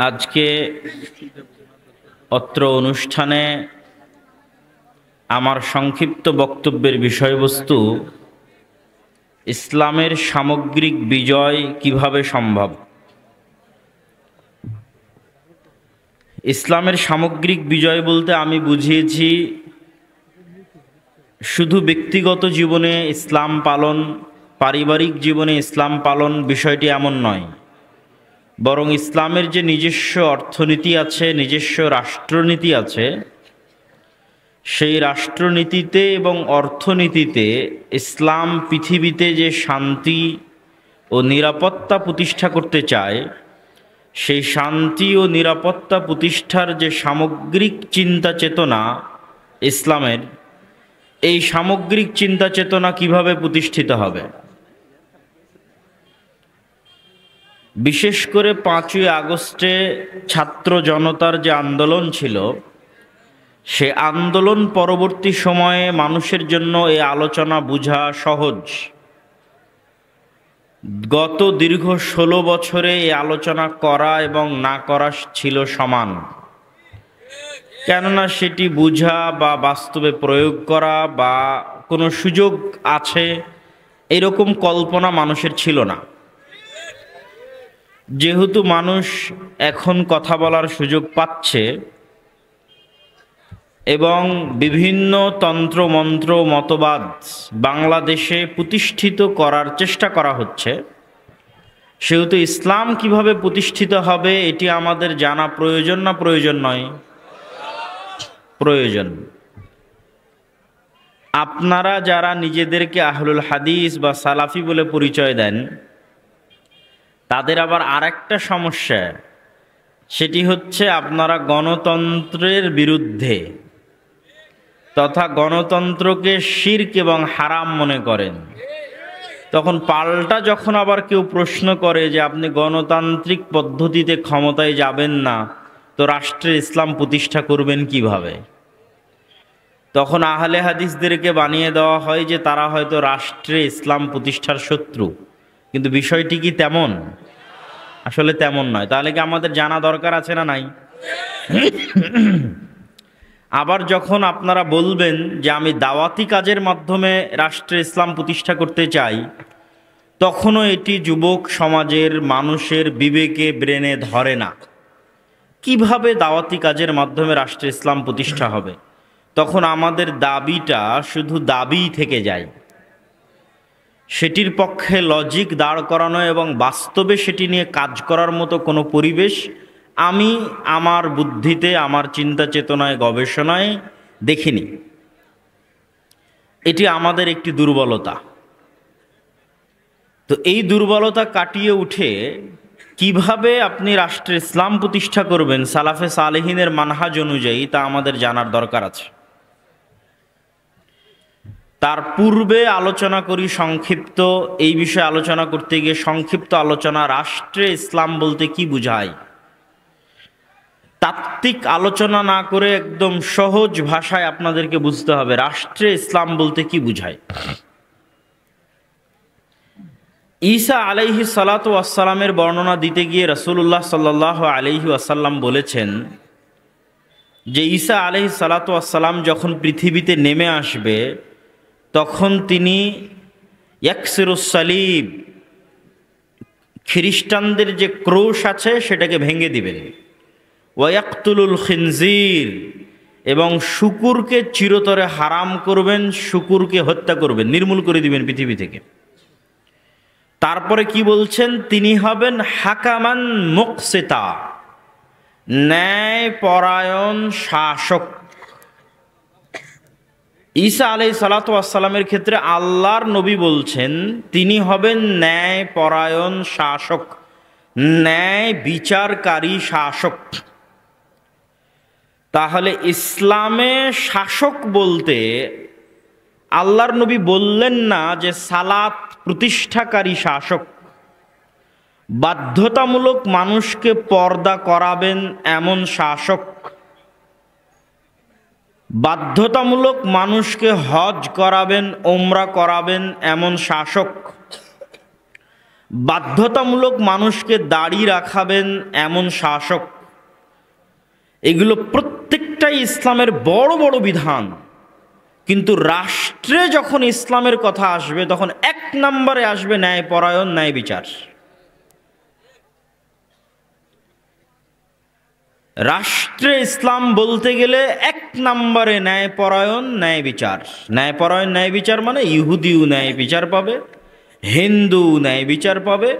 আজকে অত্র অনুষ্ঠানে আমার সংক্ষিপ্ত বক্তব্যের বিষয়বস্তু ইসলামের সামগ্রিক বিজয় কিভাবে সম্ভব। ইসলামের সামগ্রিক বিজয় বলতে আমি বুঝিয়েছি শুধু ব্যক্তিগত জীবনে ইসলাম পালন, পারিবারিক জীবনে ইসলাম পালন বিষয়টি এমন নয়, বরং ইসলামের যে নিজস্ব অর্থনীতি আছে, নিজস্ব রাষ্ট্রনীতি আছে, সেই রাষ্ট্রনীতিতে এবং অর্থনীতিতে ইসলাম পৃথিবীতে যে শান্তি ও নিরাপত্তা প্রতিষ্ঠা করতে চায়, সেই শান্তি ও নিরাপত্তা প্রতিষ্ঠার যে সামগ্রিক চিন্তা চেতনা ইসলামের, এই সামগ্রিক চিন্তা চেতনা কিভাবে প্রতিষ্ঠিত হবে। বিশেষ করে 5ই আগস্টে ছাত্র জনতার যে আন্দোলন ছিল, সে আন্দোলন পরবর্তী সময়ে মানুষের জন্য এই আলোচনা বোঝা সহজ। গত দীর্ঘ 16 বছরে এই আলোচনা করা এবং না করা ছিল সমান, কেননা সেটি বোঝা বা বাস্তবে প্রয়োগ করা বা কোনো সুযোগ আছে এরকম কল্পনা মানুষের ছিল না। যেহেতু মানুষ এখন কথা বলার সুযোগ পাচ্ছে এবং বিভিন্ন তন্ত্রমন্ত্র মতবাদ বাংলাদেশে প্রতিষ্ঠিত করার চেষ্টা করা হচ্ছে, সেহেতু ইসলাম কিভাবে প্রতিষ্ঠিত হবে এটি আমাদের জানা প্রয়োজন না প্রয়োজন নয়? প্রয়োজন। আপনারা যারা নিজেদেরকে আহলুল হাদিস বা সালাফি বলে পরিচয় দেন, তাদের আবার আরেকটা সমস্যা, সেটি হচ্ছে আপনারা গণতন্ত্রের বিরুদ্ধে তথা গণতন্ত্রকে শিরক এবং হারাম মনে করেন। তখন পাল্টা যখন আবার কেউ প্রশ্ন করে যে আপনি গণতান্ত্রিক পদ্ধতিতে ক্ষমতায় যাবেন না, তো রাষ্ট্রে ইসলাম প্রতিষ্ঠা করবেন কিভাবে, তখন আহলে হাদিসদেরকে বানিয়ে দেওয়া হয় যে তারা হয়তো রাষ্ট্রে ইসলাম প্রতিষ্ঠার শত্রু। কিন্তু বিষয়টি কি তেমন? আসলে তেমন নয়। তাহলে কি আমাদের জানা দরকার আছে না নাই? আবার যখন আপনারা বলবেন যে আমি দাওয়াতি কাজের মাধ্যমে রাষ্ট্রে ইসলাম প্রতিষ্ঠা করতে চাই, তখনও এটি যুবক সমাজের মানুষের বিবেকে, ব্রেনে ধরে না। কিভাবে দাওয়াতি কাজের মাধ্যমে রাষ্ট্রে ইসলাম প্রতিষ্ঠা হবে? তখন আমাদের দাবিটা শুধু দাবিই থেকে যায়। সেটির পক্ষে লজিক দাঁড় করানো এবং বাস্তবে সেটি নিয়ে কাজ করার মতো কোনো পরিবেশ আমি আমার বুদ্ধিতে, আমার চিন্তা চেতনায়, গবেষণায় দেখিনি। এটি আমাদের একটি দুর্বলতা। তো এই দুর্বলতা কাটিয়ে উঠে কিভাবে আপনি রাষ্ট্রে ইসলাম প্রতিষ্ঠা করবেন সালাফে সালেহিনের মানহাজ অনুযায়ী, তা আমাদের জানার দরকার আছে। তার পূর্বে আলোচনা করি সংক্ষিপ্ত, এই বিষয়ে আলোচনা করতে গিয়ে সংক্ষিপ্ত আলোচনা, রাষ্ট্রে ইসলাম বলতে কি বোঝায়। তাত্ত্বিক আলোচনা না করে একদম সহজ ভাষায় আপনাদেরকে বুঝতে হবে রাষ্ট্রে ইসলাম বলতে কি বোঝায়। ঈসা আলাইহি সালাতু ওয়াসসালামের বর্ণনা দিতে গিয়ে রাসূলুল্লাহ সাল্লাল্লাহু আলাইহি ওয়াসাল্লাম বলেছেন যে ঈসা আলাইহি সালাতু ওয়াসসালাম যখন পৃথিবীতে নেমে আসবে, তখন তিনি ইয়াকসিরুস সালিব, খ্রিস্টানদের যে ক্রুশ আছে সেটাকে ভেঙে দিবেন, ওয়ায়াকতুলুল খিনজির, এবং শুকুরকে চিরতরে হারাম করবেন, শুকুরকে হত্যা করবেন, নির্মূল করে দিবেন পৃথিবী থেকে। তারপরে কি বলছেন? তিনি হবেন হাকামান মুকসিতা, ন্যায় পরায়ণ শাসক। ঈসা আলাইহিস সালাতু ওয়াসসালামের ক্ষেত্রে আল্লাহর নবী বলছেন তিনি হবেন ন্যায় পরায়ণ শাসক, ন্যায় বিচারকারী শাসক। তাহলে ইসলামে শাসক বলতে আল্লাহর নবী বললেন না যে সালাত প্রতিষ্ঠাকারী শাসক, বাধ্যতামূলক মানুষকে পর্দা করাবেন এমন শাসক, বাধ্যতামূলক মানুষকে হজ করাবেন, ওমরা করাবেন এমন শাসক, বাধ্যতামূলক মানুষকে দাড়ি রাখাবেন এমন শাসক, এগুলো প্রত্যেকটাই ইসলামের বড় বড় বিধান। কিন্তু রাষ্ট্রে যখন ইসলামের কথা আসবে তখন এক নম্বরে আসবে ন্যায়পরায়ণ, ন্যায় বিচার। রাষ্ট্রে ইসলাম বলতে গেলে এক নম্বরে ন্যায়পরায়ণ, ন্যায় বিচার। ন্যায়পরায়ণ, ন্যায় বিচার মানে ইহুদিও ন্যায় বিচার পাবে, হিন্দু ন্যায় বিচার পাবে,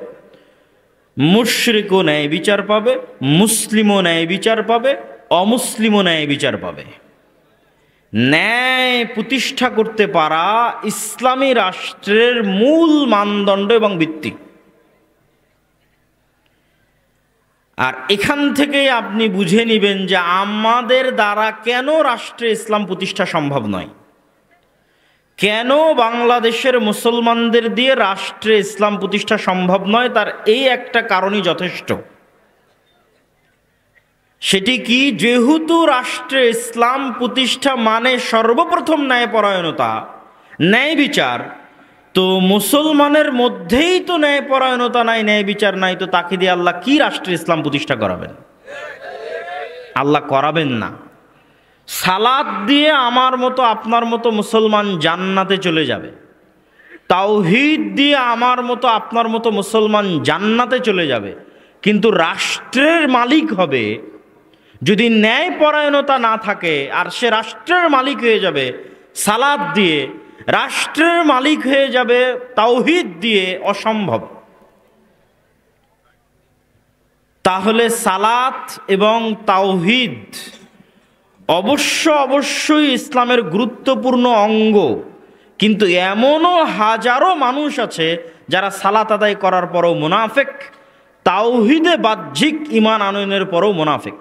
মুশরিকও ন্যায় বিচার পাবে, মুসলিমও ন্যায় বিচার পাবে, অমুসলিমও ন্যায় বিচার পাবে। ন্যায় প্রতিষ্ঠা করতে পারা ইসলামী রাষ্ট্রের মূল মানদণ্ড এবং ভিত্তি। আর এখান থেকেই আপনি বুঝে নেবেন যে আমাদের দ্বারা কেন রাষ্ট্রে ইসলাম প্রতিষ্ঠা সম্ভব নয়, কেন বাংলাদেশের মুসলমানদের দিয়ে রাষ্ট্রে ইসলাম প্রতিষ্ঠা সম্ভব নয়। তার এই একটা কারণই যথেষ্ট। সেটি কি? যেহেতু রাষ্ট্রে ইসলাম প্রতিষ্ঠা মানে সর্বপ্রথম ন্যায়পরায়ণতা, ন্যায় বিচার, তো মুসলমানের মধ্যেই তো ন্যায়পরায়ণতা নাই, ন্যায় বিচার নাই, তো তাকে দিয়ে আল্লাহ কি রাষ্ট্রে ইসলাম প্রতিষ্ঠা করাবেন? আল্লাহ করাবেন না। সালাত দিয়ে আমার মতো আপনার মতো মুসলমান জান্নাতে চলে যাবে, তাওহীদ দিয়ে আমার মতো আপনার মতো মুসলমান জান্নাতে চলে যাবে, কিন্তু রাষ্ট্রের মালিক হবে যদি ন্যায়পরায়ণতা না থাকে। আর সে রাষ্ট্রের মালিক হয়ে যাবে সালাত দিয়ে, রাষ্ট্রের মালিক হয়ে যাবে তাওহীদ দিয়ে, অসম্ভব। তাহলে সালাত এবং তাওহীদ অবশ্যই ইসলামের গুরুত্বপূর্ণ অঙ্গ। কিন্তু এমনও হাজারো মানুষ আছে যারা সালাত আদায় করার পরও মুনাফিক, তাওহীদে বাহ্যিক ঈমান আনয়নের পরও মুনাফিক।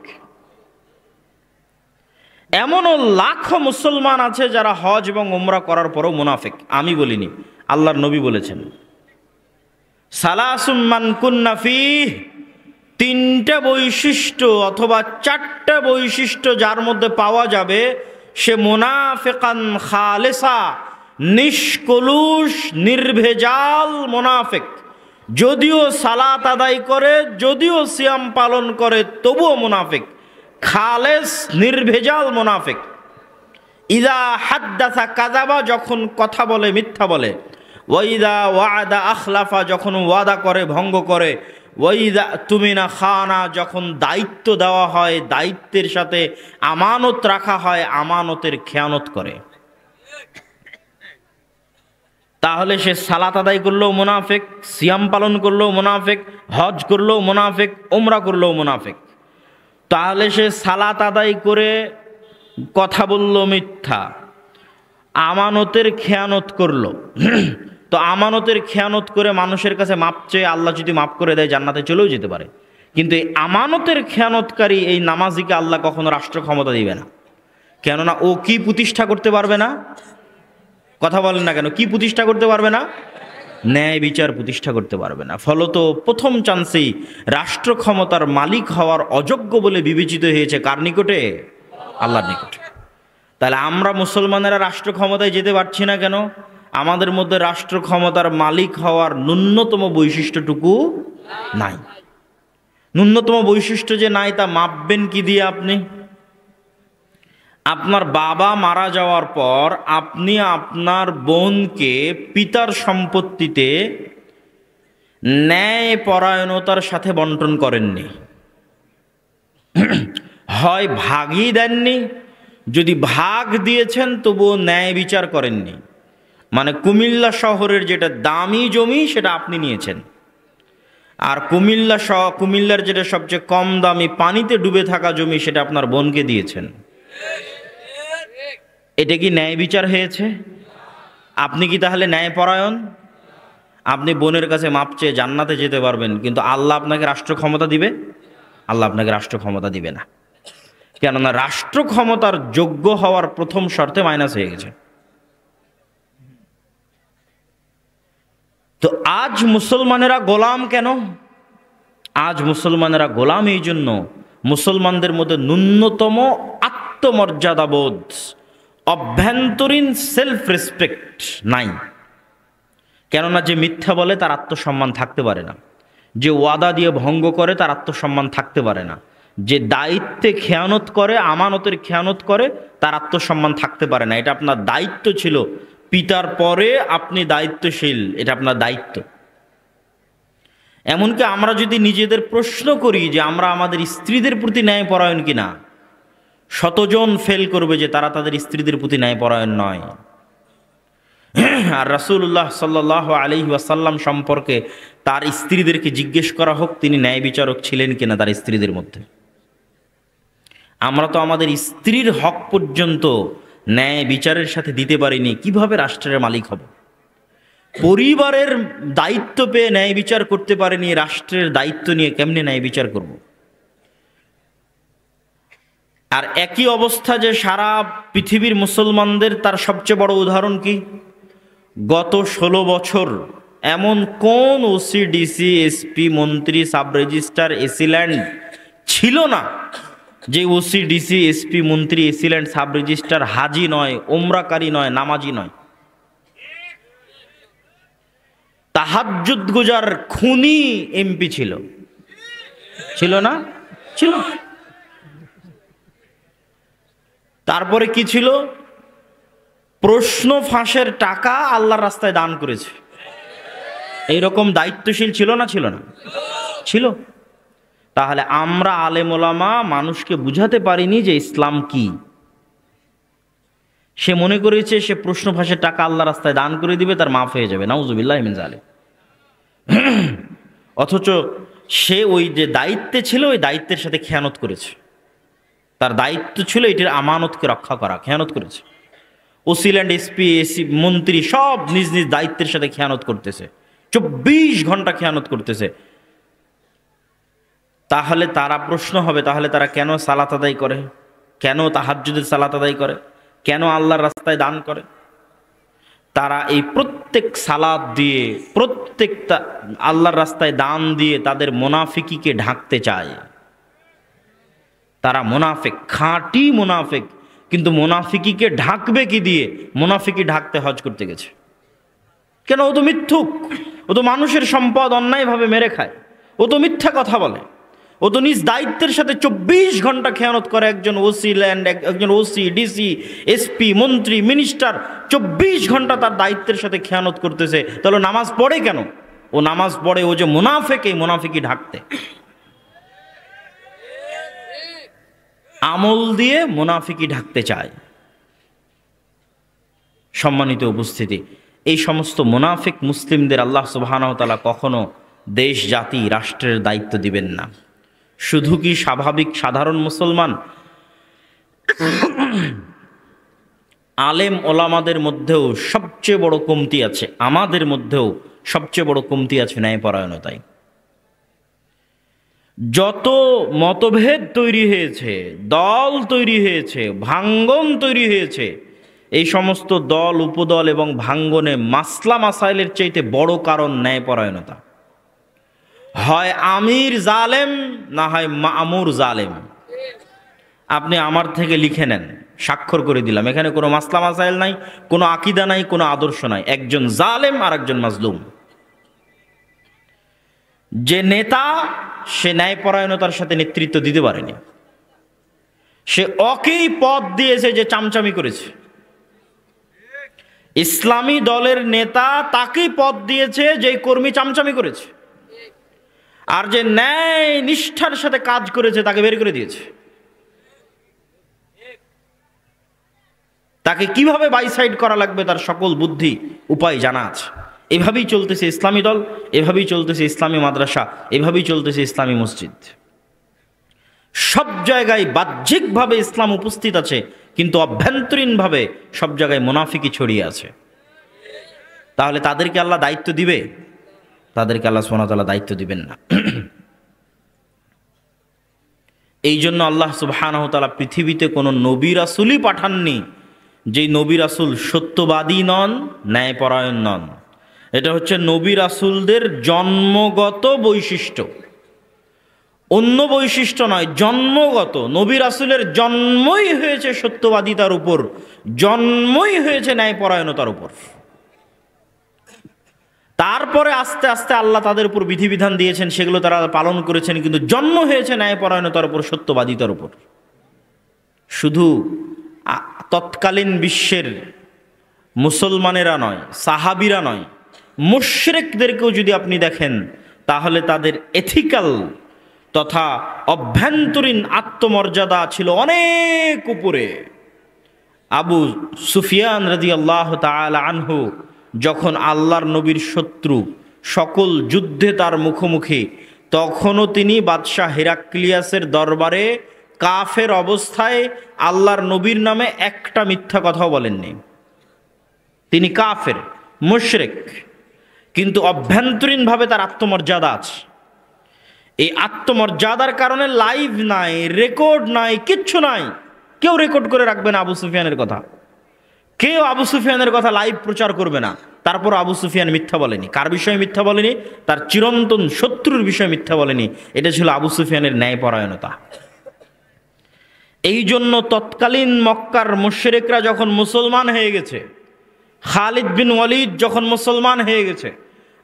এমনও লাখো মুসলমান আছে যারা হজ এবং উমরা করার পরও মুনাফিক। আমি বলিনি, আল্লাহর নবী বলেছেন, সালাসুম মান কুন্না ফীহ, তিনটা বৈশিষ্ট্য অথবা চারটা বৈশিষ্ট্য যার মধ্যে পাওয়া যাবে সে মুনাফিকান খালেসা, নিষ্কলুষ নির্ভেজাল মুনাফিক। যদিও সালাত আদায় করে, যদিও সিয়াম পালন করে, তবুও মুনাফিক, খালেস নির্ভেজাল মুনাফিক। ইদা হাদ্দাসা কাযাবা, যখন কথা বলে মিথ্যা বলে। ওয়াইদা ওয়াদা আখলাফা, যখন ওয়াদা করে ভঙ্গ করে। ওয়াইদা তুমিনা খানা, যখন দায়িত্ব দেওয়া হয় দায়িত্বের সাথে আমানত রাখা হয়, আমানতের খেয়ানত করে। তাহলে সে সালাত আদায় করলেও মুনাফিক, সিয়াম পালন করলেও মুনাফিক, হজ করলেও মুনাফিক, উমরা করলেও মুনাফিক। তাহলে সে সালাত আদায় করে কথা বলল মিথ্যা, আমানতের খেয়ানত করলো। তো আমানতের খেয়ানত করে মানুষের কাছে মাপ চেয়ে আল্লাহ যদি মাফ করে দেয় জান্নাতে চলেও যেতে পারে। কিন্তু এই আমানতের খেয়ানতকারী এই নামাজিকে আল্লাহ কখনো রাষ্ট্র ক্ষমতা দিবে না। কেননা ও কি প্রতিষ্ঠা করতে পারবে না? কথা বলেন না কেন? কি প্রতিষ্ঠা করতে পারবে না? ন্যায় বিচার প্রতিষ্ঠা করতে পারবে না। ফলত প্রথম চান্সেই রাষ্ট্র ক্ষমতার মালিক হওয়ার অযোগ্য বলে বিবেচিত হয়েছে কার নিকটে? আল্লাহর নিকটে। তাহলে আমরা মুসলমানেরা রাষ্ট্র ক্ষমতায় যেতে পারছি না কেন? আমাদের মধ্যে রাষ্ট্র ক্ষমতার মালিক হওয়ার ন্যূনতম বৈশিষ্ট্যটুকু নাই। ন্যূনতম বৈশিষ্ট্য যে নাই তা মাপবেন কি দিয়ে? আপনি আপনার বাবা মারা যাওয়ার পর আপনি আপনার বোনকে পিতার সম্পত্তিতে ন্যায় পরায়ণতার সাথে বন্টন করেননি, হয় ভাগই দেননি, যদি ভাগ দিয়েছেন তবুও ন্যায় বিচার করেননি। মানে কুমিল্লা শহরের যেটা দামি জমি সেটা আপনি নিয়েছেন, আর কুমিল্লার যেটা সবচেয়ে কম দামি পানিতে ডুবে থাকা জমি সেটা আপনার বোনকে দিয়েছেন। এটা কি ন্যায় বিচার হয়েছে? আপনি কি তাহলে ন্যায়পরায়ণ? আপনি বোনের কাছে মাপ চেয়ে জান্নাতে যেতে পারবেন, কিন্তু আল্লাহ আপনাকে রাষ্ট্র ক্ষমতা দিবে? আল্লাহ আপনাকে রাষ্ট্র ক্ষমতা দিবে না। কেননা রাষ্ট্র ক্ষমতার যোগ্য হওয়ার প্রথম শর্তে মাইনাস হয়ে গেছে। তো আজ মুসলমানেরা গোলাম কেন? আজ মুসলমানেরা গোলাম এই জন্য, মুসলমানদের মধ্যে ন্যূনতম আত্মমর্যাদাবোধ, অভ্যন্তরীণ সেলফ রেসপেক্ট নাই। কেননা যে মিথ্যা বলে তার আত্মসম্মান থাকতে পারে না, যে ওয়াদা দিয়ে ভঙ্গ করে তার আত্মসম্মান থাকতে পারে না, যে দায়িত্বে খেয়ানত করে, আমানতের খেয়ানত করে, তার আত্মসম্মান থাকতে পারে না। এটা আপনার দায়িত্ব ছিল, পিতার পরে আপনি দায়িত্বশীল, এটা আপনার দায়িত্ব। এমনকি আমরা যদি নিজেদের প্রশ্ন করি যে আমরা আমাদের স্ত্রীদের প্রতি ন্যায়পরায়ণ কিনা, শতজন ফেল করবে যে তারা তাদের স্ত্রীদের প্রতি ন্যায়পরায়ণ নয়। আর রাসূলুল্লাহ সাল্লাল্লাহু আলাইহি ওয়াসাল্লাম সম্পর্কে তার স্ত্রীদেরকে জিজ্ঞেস করা হোক তিনি ন্যায় বিচারক ছিলেন কিনা তার স্ত্রীদের মধ্যে। আমরা তো আমাদের স্ত্রীর হক পর্যন্ত ন্যায় বিচারের সাথে দিতে পারিনি, কিভাবে রাষ্ট্রের মালিক হব? পরিবারের দায়িত্ব পেয়ে ন্যায় বিচার করতে পারেনি, রাষ্ট্রের দায়িত্ব নিয়ে কেমনে ন্যায় বিচার করব? আর একই অবস্থা যে সারা পৃথিবীর মুসলমানদের, তার সবচেয়ে বড় উদাহরণ কি? গত 16 বছর এমন কোন ওসি, ডিসি, এসপি, মন্ত্রী, সাব রেজিস্ট্রার, এসিল্যান্ড ছিল না যে ওসি, ডিসি, এসপি, মন্ত্রী, এসিল্যান্ড, সাব রেজিস্ট্রার হাজি নয়, ওমরাকারী নয়, নামাজি নয়, তাহাজ্জুদ গুজার খুনি এমপি ছিল? ছিল না? ছিল। তারপরে কি ছিল? প্রশ্ন ফাঁসের টাকা আল্লাহর রাস্তায় দান করেছে। এইরকম দায়িত্বশীল ছিল না? ছিল না? ছিল। তাহলে আমরা আলেম ওলামা মানুষকে বুঝাতে পারিনি যে ইসলাম কি। সে মনে করেছে সে প্রশ্ন ফাঁসের টাকা আল্লাহর রাস্তায় দান করে দিবে, তার মাফ হয়ে যাবে। নাউজুবিল্লাহি মিন যালিক। অথচ সে ওই যে দায়িত্বে ছিল, ওই দায়িত্বের সাথে খেয়ানত করেছে। তার দায়িত্ব ছিল এটির আমানতকে রক্ষা করা, খেয়ানত করেছে। ওসিল্যান্ড, এসপি, এসি, মন্ত্রী সব নিজ নিজ দায়িত্বের সাথে খেয়ানত করতেছে, 24 ঘন্টা খেয়ানত করতেছে। তাহলে তারা প্রশ্ন হবে, তাহলে তারা কেন সালাত আদায় করে, কেন তাহাজ্জুদের সালাত আদায় করে, কেন আল্লাহর রাস্তায় দান করে? তারা এই প্রত্যেক সালাত দিয়ে, প্রত্যেকটা আল্লাহর রাস্তায় দান দিয়ে তাদের মুনাফিকিকে ঢাকতে চায়। তারা মুনাফিক, খাঁটি মুনাফিক। কিন্তু মুনাফিকিকে ঢাকবে কি দিয়ে? মুনাফিকি ঢাকতে হজ করতে গেছে। কেন? ও তো মিথ্যুক, ও তো মানুষের সম্পদ অন্যায়ভাবে মেরে খায়, ও তো মিথ্যা কথা বলে, ও তো নিজ দায়িত্বের সাথে 24 ঘন্টা খেয়ানত করে। একজন ওসি ল্যান্ড, একজন ওসি, ডিসি, এসপি, মন্ত্রী, মিনিস্টার 24 ঘন্টা তার দায়িত্বের সাথে খেয়ানত করতেছে। তাহলে নামাজ পড়ে কেন? ও নামাজ পড়ে, ও যে মুনাফিক, এই মুনাফিকি ঢাকতে। আমল দিয়ে মুনাফিকি ঢাকতে চায়। সম্মানিত উপস্থিতি, এই সমস্ত মুনাফিক মুসলিমদের আল্লাহ সুবহানাহু ওয়া তাআলা কখনো দেশ, জাতি, রাষ্ট্রের দায়িত্ব দিবেন না। শুধু কি স্বাভাবিক সাধারণ মুসলমান, আলেম ওলামাদের মধ্যেও সবচেয়ে বড় কমতি আছে, আমাদের মধ্যেও সবচেয়ে বড় কমতি আছে ন্যায়পরায়ণতায়। যত মতভেদ তৈরি হয়েছে, দল তৈরি হয়েছে, ভাঙ্গন তৈরি হয়েছে, এই সমস্ত দল, উপদল এবং ভাঙ্গনে মাসলা মাসাইলের চাইতে বড় কারণ ন্যায়পরায়ণতা। হয় আমির জালেম, না হয় মামুর জালেম। আপনি আমার থেকে লিখে নেন, স্বাক্ষর করে দিলাম, এখানে কোনো মাসলা মাসাইল নাই, কোনো আকিদা নাই, কোনো আদর্শ নাই, একজন জালেম আর একজন মাজলুম। যে নেতা, সে ন্যায়পরায়ণতার সাথে নেতৃত্ব দিতে পারেনি। সে ওকেই পদ দিয়েছে যে চামচামি করেছে। ইসলামী দলের নেতা তাকেই পদ দিয়েছে যে কর্মী চামচামি করেছে। আর যে ন্যায় নিষ্ঠার সাথে কাজ করেছে তাকে বের করে দিয়েছে। তাকে কিভাবে বাইসাইড করা লাগবে তার সকল বুদ্ধি উপায় জানা আছে। এভাবেই চলতেছে ইসলামী দল, এভাবেই চলতেছে ইসলামী মাদ্রাসা, এভাবেই চলতেছে ইসলামী মসজিদ। সব জায়গায় বাহ্যিকভাবে ইসলাম উপস্থিত আছে, কিন্তু অভ্যন্তরীণভাবে সব জায়গায় মুনাফিকি ছড়িয়ে আছে। তাহলে তাদেরকে আল্লাহ দায়িত্ব দিবে? তাদেরকে আল্লাহ সুবহানাহু ওয়া তাআলা দায়িত্ব দিবেন না। এই জন্য আল্লাহ সুবহানাহু ওয়া তাআলা পৃথিবীতে কোনো নবী রাসূলই পাঠাননি যেই নবী রাসূল সত্যবাদী নন, ন্যায়পরায়ণ নন। এটা হচ্ছে নবী রাসূলদের জন্মগত বৈশিষ্ট্য, অন্য বৈশিষ্ট্য নয়, জন্মগত। নবী রাসূলের জন্মই হয়েছে সত্যবাদিতার উপর, জন্মই হয়েছে ন্যায়পরায়ণতার উপর। তারপরে আস্তে আস্তে আল্লাহ তাদের উপর বিধিবিধান দিয়েছেন, সেগুলো তারা পালন করেছেন, কিন্তু জন্ম হয়েছে ন্যায়পরায়ণতার উপর, সত্যবাদিতার উপর। শুধু তৎকালীন বিশ্বের মুসলমানেরা নয়, সাহাবিরা নয়, মুশরিকদেরকেও যদি আপনি দেখেন তাহলে তাদের এথিক্যাল তথা অভ্যন্তরীণ আত্মমর্যাদা ছিল অনেক উপরে। আবু সুফিয়ান রাদিয়াল্লাহু তাআলা আনহু যখন আল্লাহর নবীর শত্রু, সকল যুদ্ধে তার মুখোমুখি, তখনও তিনি বাদশাহ হেরাক্লিয়াসের দরবারে কাফের অবস্থায় আল্লাহর নবীর নামে একটা মিথ্যা কথাও বলেননি। তিনি কাফের, মুশরিক, কিন্তু অভ্যন্তরীণভাবে তার আত্মমর্যাদা আছে। এই আত্মমর্যাদার কারণে লাইভ নাই, রেকর্ড নাই, কিচ্ছু নাই, কেউ রেকর্ড করে রাখবে না আবু সুফিয়ানের কথা, কেউ আবু সুফিয়ানের কথা লাইভ প্রচার করবে না। তারপর আবু সুফিয়ান মিথ্যা বলেনি। কার বিষয়ে মিথ্যা বলেনি? তার চিরন্তন শত্রুর বিষয়ে মিথ্যা বলেনি। এটা ছিল আবু সুফিয়ানের ন্যায়পরায়ণতা। এই জন্য তৎকালীন মক্কার মুশরিকরা যখন মুসলমান হয়ে গেছে, খালিদ বিন ওয়ালিদ যখন মুসলমান হয়ে গেছে,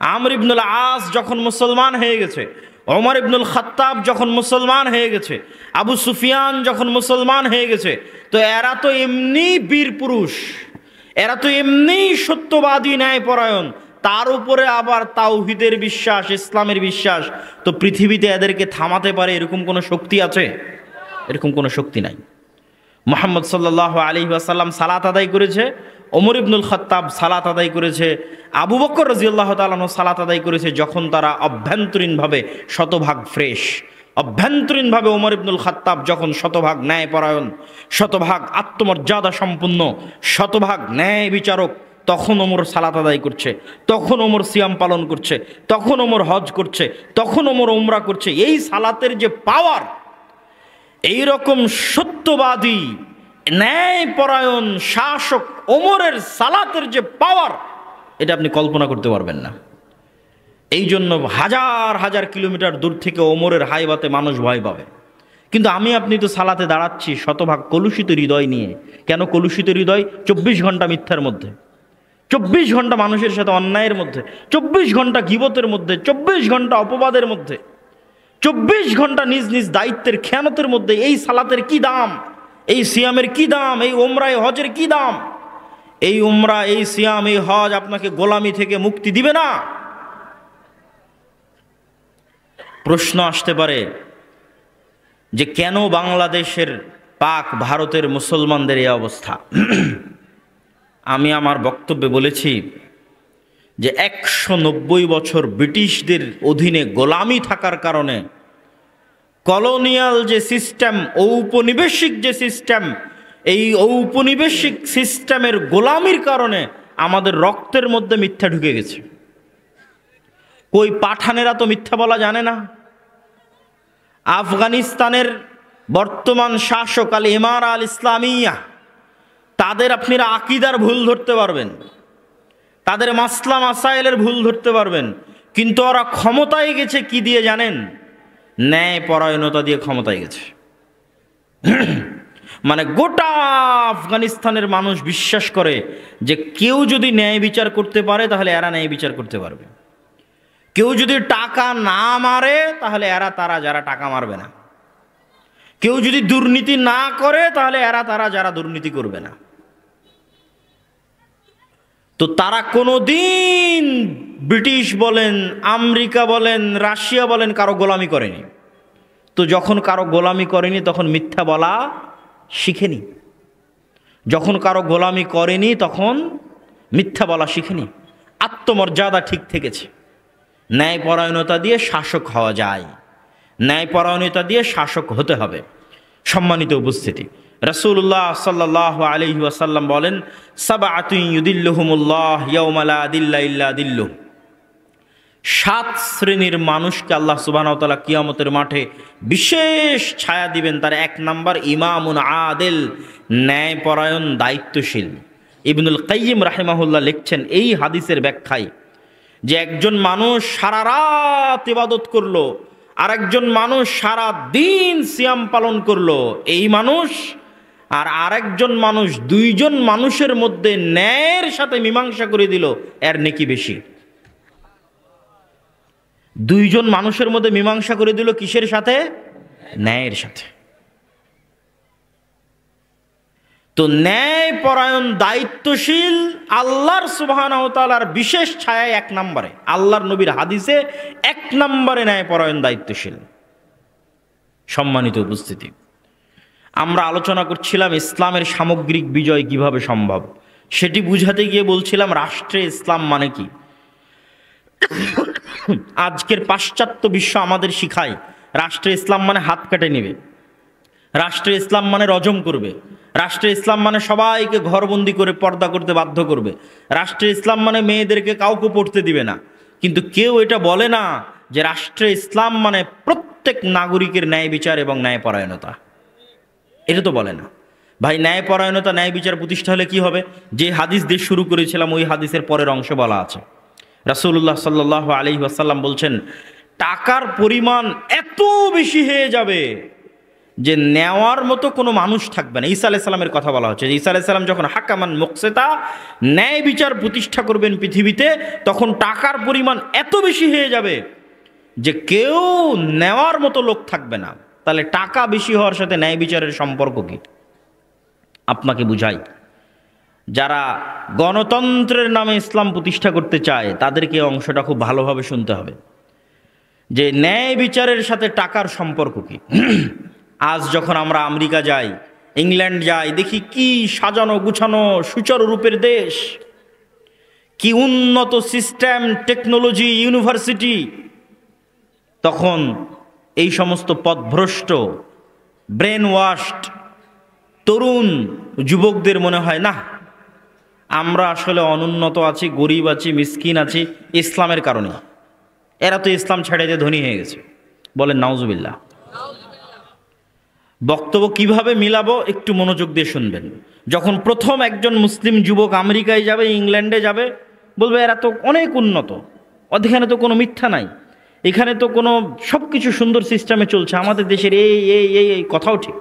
আমর ইবনুল আস যখন মুসলমান হয়ে গেছে, ওমর ইবনুল খাত্তাব যখন মুসলমান হয়ে গেছে, আবু সুফিয়ান যখন মুসলমান হয়ে গেছে, তো এরা তো এমনি বীর পুরুষ, এরা তো এমনি সত্যবাদী, ন্যায়পরায়ণ, তার উপরে আবার তাওহীদের বিশ্বাস, ইসলামের বিশ্বাস, তো পৃথিবীতে এদেরকে থামাতে পারে এরকম কোনো শক্তি আছে? এরকম কোনো শক্তি নাই। মুহাম্মদ সাল্লাল্লাহু আলাইহি ওয়াসাল্লাম সালাত আদায় করেছে, ওমর ইবনুল খাত্তাব সালাত আদায় করেছে, আবু বকর রাদিয়াল্লাহু তাআলা আনহু সালাত আদায় করেছে, যখন তারা অভ্যন্তরীণভাবে শতভাগ ফ্রেশ, অভ্যন্তরীণভাবে ওমর ইবনুল খাত্তাব যখন শতভাগ ন্যায়পরায়ণ, শতভাগ আত্মমর্যাদা সম্পন্ন, শতভাগ ন্যায় বিচারক, তখন ওমর সালাত আদায় করছে, তখন ওমর সিয়াম পালন করছে, তখন ওমর হজ করছে, তখন ওমর উমরা করছে। এই সালাতের যে পাওয়ার, এই রকম সত্যবাদী ন্যায়পরায়ণ শাসক ওমরের সালাতের যে পাওয়ার, এটা আপনি কল্পনা করতে পারবেন না। এই জন্য হাজার হাজার কিলোমিটার দূর থেকে ওমরের হাইবাতে মানুষ ভয় পাবে। কিন্তু আমি আপনি তো সালাতে দাঁড়াচ্ছি শতভাগ কলুষিত হৃদয় নিয়ে। কেন কলুষিত হৃদয়? 24 ঘন্টা মিথ্যার মধ্যে, 24 ঘন্টা মানুষের সাথে অন্যায়ের মধ্যে, 24 ঘন্টা গীবতের মধ্যে, 24 ঘন্টা অপবাদের মধ্যে, 24 ঘন্টা নিজ নিজ দায়িত্বের খেয়ানতের মধ্যে। এই সালাতের কি দাম, এই সিয়ামের কি দাম, এই উমরা এই হজের কি দাম? এই উমরা, এই সিয়াম, এই হজ আপনাকে গোলামি থেকে মুক্তি দিবে না। প্রশ্ন আসতে পারে যে কেন বাংলাদেশের, পাক ভারতের মুসলমানদের এই অবস্থা? আমি আমার বক্তব্যে বলেছি যে 190 বছর ব্রিটিশদের অধীনে গোলামি থাকার কারণে, কলোনিয়াল যে সিস্টেম, ঔপনিবেশিক যে সিস্টেম, এই ঔপনিবেশিক সিস্টেমের গোলামির কারণে আমাদের রক্তের মধ্যে মিথ্যা ঢুকে গেছে। কই পাঠানেরা তো মিথ্যা বলা জানে না। আফগানিস্তানের বর্তমান শাসক আল ইমারা আল ইসলামিয়া, তাদের আপনারা আকিদার ভুল ধরতে পারবেন, তাদের মাসলা মাসাইলের ভুল ধরতে পারবেন, কিন্তু ওরা ক্ষমতায় গেছে কি দিয়ে জানেন? ন্যায়পরায়ণতা দিয়ে ক্ষমতায় গেছে। মানে গোটা আফগানিস্তানের মানুষ বিশ্বাস করে যে কেউ যদি ন্যায় বিচার করতে পারে তাহলে এরা ন্যায় বিচার করতে পারবে, কেউ যদি টাকা না মারে তাহলে এরা তারা যারা টাকা মারবে না, কেউ যদি দুর্নীতি না করে তাহলে এরা তারা যারা দুর্নীতি করবে না। তো তারা কোনোদিন ব্রিটিশ বলেন, আমেরিকা বলেন, রাশিয়া বলেন কারো গোলামি করেনি। তো যখন কারো গোলামি করেনি তখন মিথ্যা বলা শিখেনি, যখন কারো গোলামি করেনি তখন মিথ্যা বলা শিখেনি। আত্মমর্যাদা ঠিক থেকেছে। ন্যায়পরায়ণতা দিয়ে শাসক হওয়া যায়, ন্যায়পরায়ণতা দিয়ে শাসক হতে হবে। সম্মানিত উপস্থিতি, রাসূলুল্লাহ সাল্লাল্লাহু আলাইহি ওয়াসাল্লাম বলেন, সাবআতুন ইউদিল্লুহুমুল্লাহ ইয়াওমা লা দিল্লা ইল্লা দিল্লুহ। 7 শ্রেণীর মানুষকে আল্লাহ সুবহানাহু ওয়া তাআলা কিয়ামতের মাঠে বিশেষ ছায়া দিবেন। তার 1 নাম্বার ইমামুন আদিল, ন্যায়পরায়ণ, দায়িত্বশীল। ইবনুল কাইয়িম রাহিমাহুল্লাহ লিখছেন এই হাদিসের ব্যাখ্যায় যে একজন মানুষ সারা রাত ইবাদত করলো, আর একজন মানুষ সারা দিন সিয়াম পালন করলো, এই মানুষ আর আরেকজন মানুষ, 2 জন মানুষের মধ্যে ন্যায়ের সাথে মীমাংসা করে দিল, এর নেকি বেশি। দুইজন মানুষের মধ্যে মীমাংসা করে দিল কিসের সাথে? ন্যায়ের সাথে। তো ন্যায় পরায়ণ দায়িত্বশীল আল্লাহর সুবহানাহু ওয়া তাআলার বিশেষ ছায়া এক নম্বরে, আল্লাহর নবীর হাদিসে এক নম্বরে ন্যায় পরায়ণ দায়িত্বশীল। সম্মানিত উপস্থিতি, আমরা আলোচনা করছিলাম ইসলামের সামগ্রিক বিজয় কিভাবে সম্ভব, সেটি বুঝাতে গিয়ে বলছিলাম রাষ্ট্রে ইসলাম মানে কি। আজকের পাশ্চাত্য বিশ্ব আমাদের শিখায় রাষ্ট্রে ইসলাম মানে হাত কেটে নেবে, রাষ্ট্রে ইসলাম মানে রজম করবে, রাষ্ট্রে ইসলাম মানে সবাইকে ঘরবন্দি করে পর্দা করতে বাধ্য করবে, রাষ্ট্রে ইসলাম মানে মেয়েদেরকে কাউকে পড়তে দিবে না। কিন্তু কেউ এটা বলে না যে রাষ্ট্রে ইসলাম মানে প্রত্যেক নাগরিকের ন্যায় বিচার এবং ন্যায়পরায়ণতা। এটা তো বলে না। ভাই ন্যায়পরায়ণতা, ন্যায় বিচার প্রতিষ্ঠা হলে কি হবে? যে হাদিস দিয়ে শুরু করেছিলাম ওই হাদিসের পরের অংশে বলা আছে, রাসূলুল্লাহ সাল্লাল্লাহু আলাইহি ওয়াসাল্লাম বলছেন, টাকার পরিমাণ এত বেশি হয়ে যাবে যে নেওয়ার মতো কোনো মানুষ থাকবে না। ঈসা আলাইহিস সালামের কথা বলা হচ্ছে। ঈসা আলাইহিস সালাম যখন হাকামান মুকসিতা, ন্যায় বিচার প্রতিষ্ঠা করবেন পৃথিবীতে, তখন টাকার পরিমাণ এত বেশি হয়ে যাবে যে কেউ নেওয়ার মতো লোক থাকবে না। তাহলে টাকা বেশি হওয়ার সাথে ন্যায় বিচারের সম্পর্ক কি? আপনাকে বুঝাই, যারা গণতন্ত্রের নামে ইসলাম প্রতিষ্ঠা করতে চায় তাদেরকে অংশটা খুব ভালোভাবে শুনতে হবে যে ন্যায় বিচারের সাথে টাকার সম্পর্ক কি। আজ যখন আমরা আমেরিকা যাই, ইংল্যান্ড যাই, দেখি কি সাজানো গুছানো সুচারু রূপের দেশ, কি উন্নত সিস্টেম, টেকনোলজি, ইউনিভার্সিটি। তখন এই সমস্ত পথভ্রষ্ট, ব্রেন ওয়াশড তরুণ যুবকদের মনে হয় না, আমরা আসলে অনুন্নত আছি, গরিব আছি, মিসকিন আছি ইসলামের কারণে। এরা তো ইসলাম ছেড়ে দিয়ে ধনী হয়ে গেছে। বলেন নাউজুবিল্লাহ। বক্তব্য কিভাবে মিলাবো একটু মনোযোগ দিয়ে শুনবেন। যখন প্রথম একজন মুসলিম যুবক আমেরিকায় যাবে, ইংল্যান্ডে যাবে, বলবে এরা তো অনেক উন্নত, এখানে তো কোনো মিথ্যা নাই, এখানে তো কোনো সব কিছু সুন্দর সিস্টেমে চলছে, আমাদের দেশের এই এই এই এই কথাও ঠিক।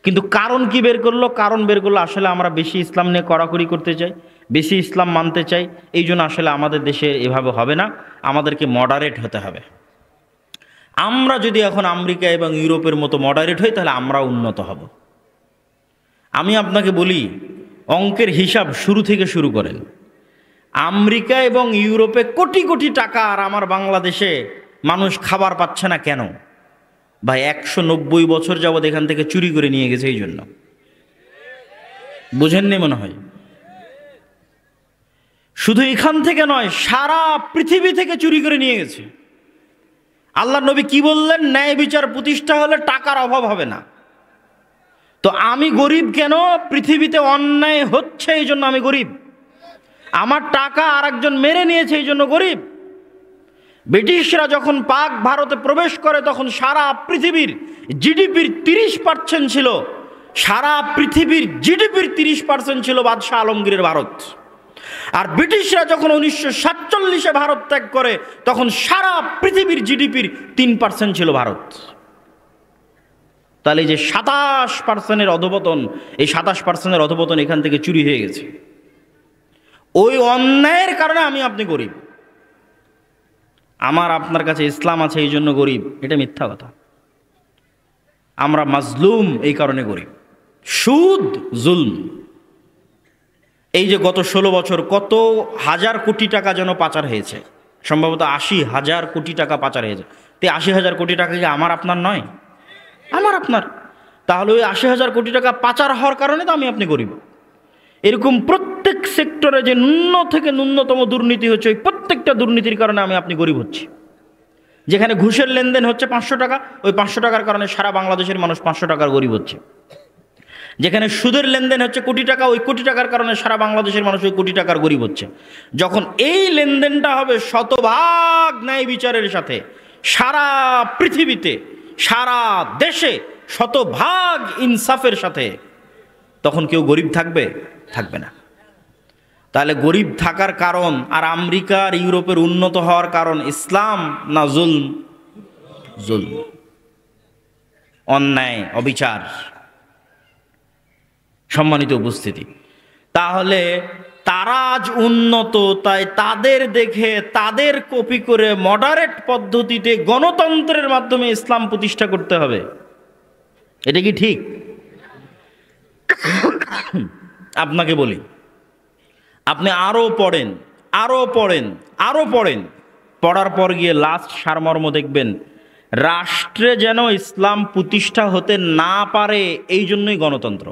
কিন্তু কারণ কি বের করলো? কারণ বের করলো আসলে আমরা বেশি ইসলাম নিয়ে কড়াকড়ি করতে চাই, বেশি ইসলাম মানতে চাই, এই জন্য আসলে আমাদের দেশে এভাবে হবে না, আমাদেরকে মডারেট হতে হবে। আমরা যদি এখন আমেরিকা এবং ইউরোপের মতো মডারেট হই তাহলে আমরা উন্নত হব। আমি আপনাকে বলি, অঙ্কের হিসাব শুরু থেকে শুরু করেন। আমেরিকা এবং ইউরোপে কোটি কোটি টাকা, আর আমার বাংলাদেশে মানুষ খাবার পাচ্ছে না কেন? ভাই 190 বছর যাবৎ এখান থেকে চুরি করে নিয়ে গেছে, এই জন্য। বুঝেননি মনে হয়? শুধু এখান থেকে নয়, সারা পৃথিবী থেকে চুরি করে নিয়ে গেছে। আল্লাহর নবী কি বললেন? ন্যায় বিচার প্রতিষ্ঠা হলে টাকার অভাব হবে না। তো আমি গরিব কেন? পৃথিবীতে অন্যায় হচ্ছে এই জন্য আমি গরিব। আমার টাকা আর একজন মেরে নিয়েছে এই জন্য গরিব। ব্রিটিশরা যখন পাক ভারতে প্রবেশ করে তখন সারা পৃথিবীর জিডিপির 30% ছিল, সারা পৃথিবীর জিডিপির 30% ছিল বাদশাহ আলমগীরের ভারত। আর ব্রিটিশরা যখন 1947-এ ভারত ত্যাগ করে তখন সারা পৃথিবীর জিডিপির 3% ছিল ভারত। তাহলে যে 27%-এর অধঃপতন, এই 27%-এর অধঃপতন এখান থেকে চুরি হয়ে গেছে। ওই অন্যায়ের কারণে আমি আপনি গরিব। আমার আপনার কাছে ইসলাম আছে এই জন্য গরিব, এটা মিথ্যা কথা। আমরা মাজলুম এই কারণে গরিব। সুদ, জুলম। এই যে গত 16 বছর কত হাজার কোটি টাকা যেন পাচার হয়েছে, সম্ভবত 80,000 কোটি টাকা পাচার হয়েছে। তো 80,000 কোটি টাকা কি আমার আপনার নয়? আমার আপনার। তাহলে ওই 80,000 কোটি টাকা পাচার হওয়ার কারণে তো আমি আপনি গরিব। এরকম প্রত্যেক সেক্টরে যে ন্যূন থেকে ন্যূনতম দুর্নীতি হচ্ছে, ওই প্রত্যেকটা দুর্নীতির কারণে আমি আপনি গরিব হচ্ছি। যেখানে ঘুষের লেনদেন হচ্ছে 500 টাকা, ওই 500 টাকার কারণে সারা বাংলাদেশের মানুষ 500 টাকার গরিব হচ্ছে। যেখানে সুদের লেনদেন হচ্ছে কোটি টাকা, ওই কোটি টাকার কারণে সারা বাংলাদেশের মানুষ ওই কোটি টাকার গরিব হচ্ছে। যখন এই লেনদেনটা হবে শতভাগ ন্যায় বিচারের সাথে, সারা পৃথিবীতে, সারা দেশে শতভাগ ইনসাফের সাথে, তখন কেউ গরিব থাকবে? থাকবে না। তাহলে গরিব থাকার কারণ আর আমেরিকা আর ইউরোপের উন্নত হওয়ার কারণ ইসলাম না জুলম? জুলম, অন্যায়, অবিচার। সম্মানিত উপস্থিতি, তাহলে তারা আজ উন্নত, তাই তাদের দেখে তাদের কপি করে মডারেট পদ্ধতিতে গণতন্ত্রের মাধ্যমে ইসলাম প্রতিষ্ঠা করতে হবে। এটা কি ঠিক? আপনাকে বলি, আপনি আরো পড়েন, আরো পড়েন, আরো পড়েন, পড়ার পর গিয়ে লাস্ট সারমর্ম দেখবেন, রাষ্ট্রে যেন ইসলাম প্রতিষ্ঠা হতে না পারে এই জন্যই গণতন্ত্র।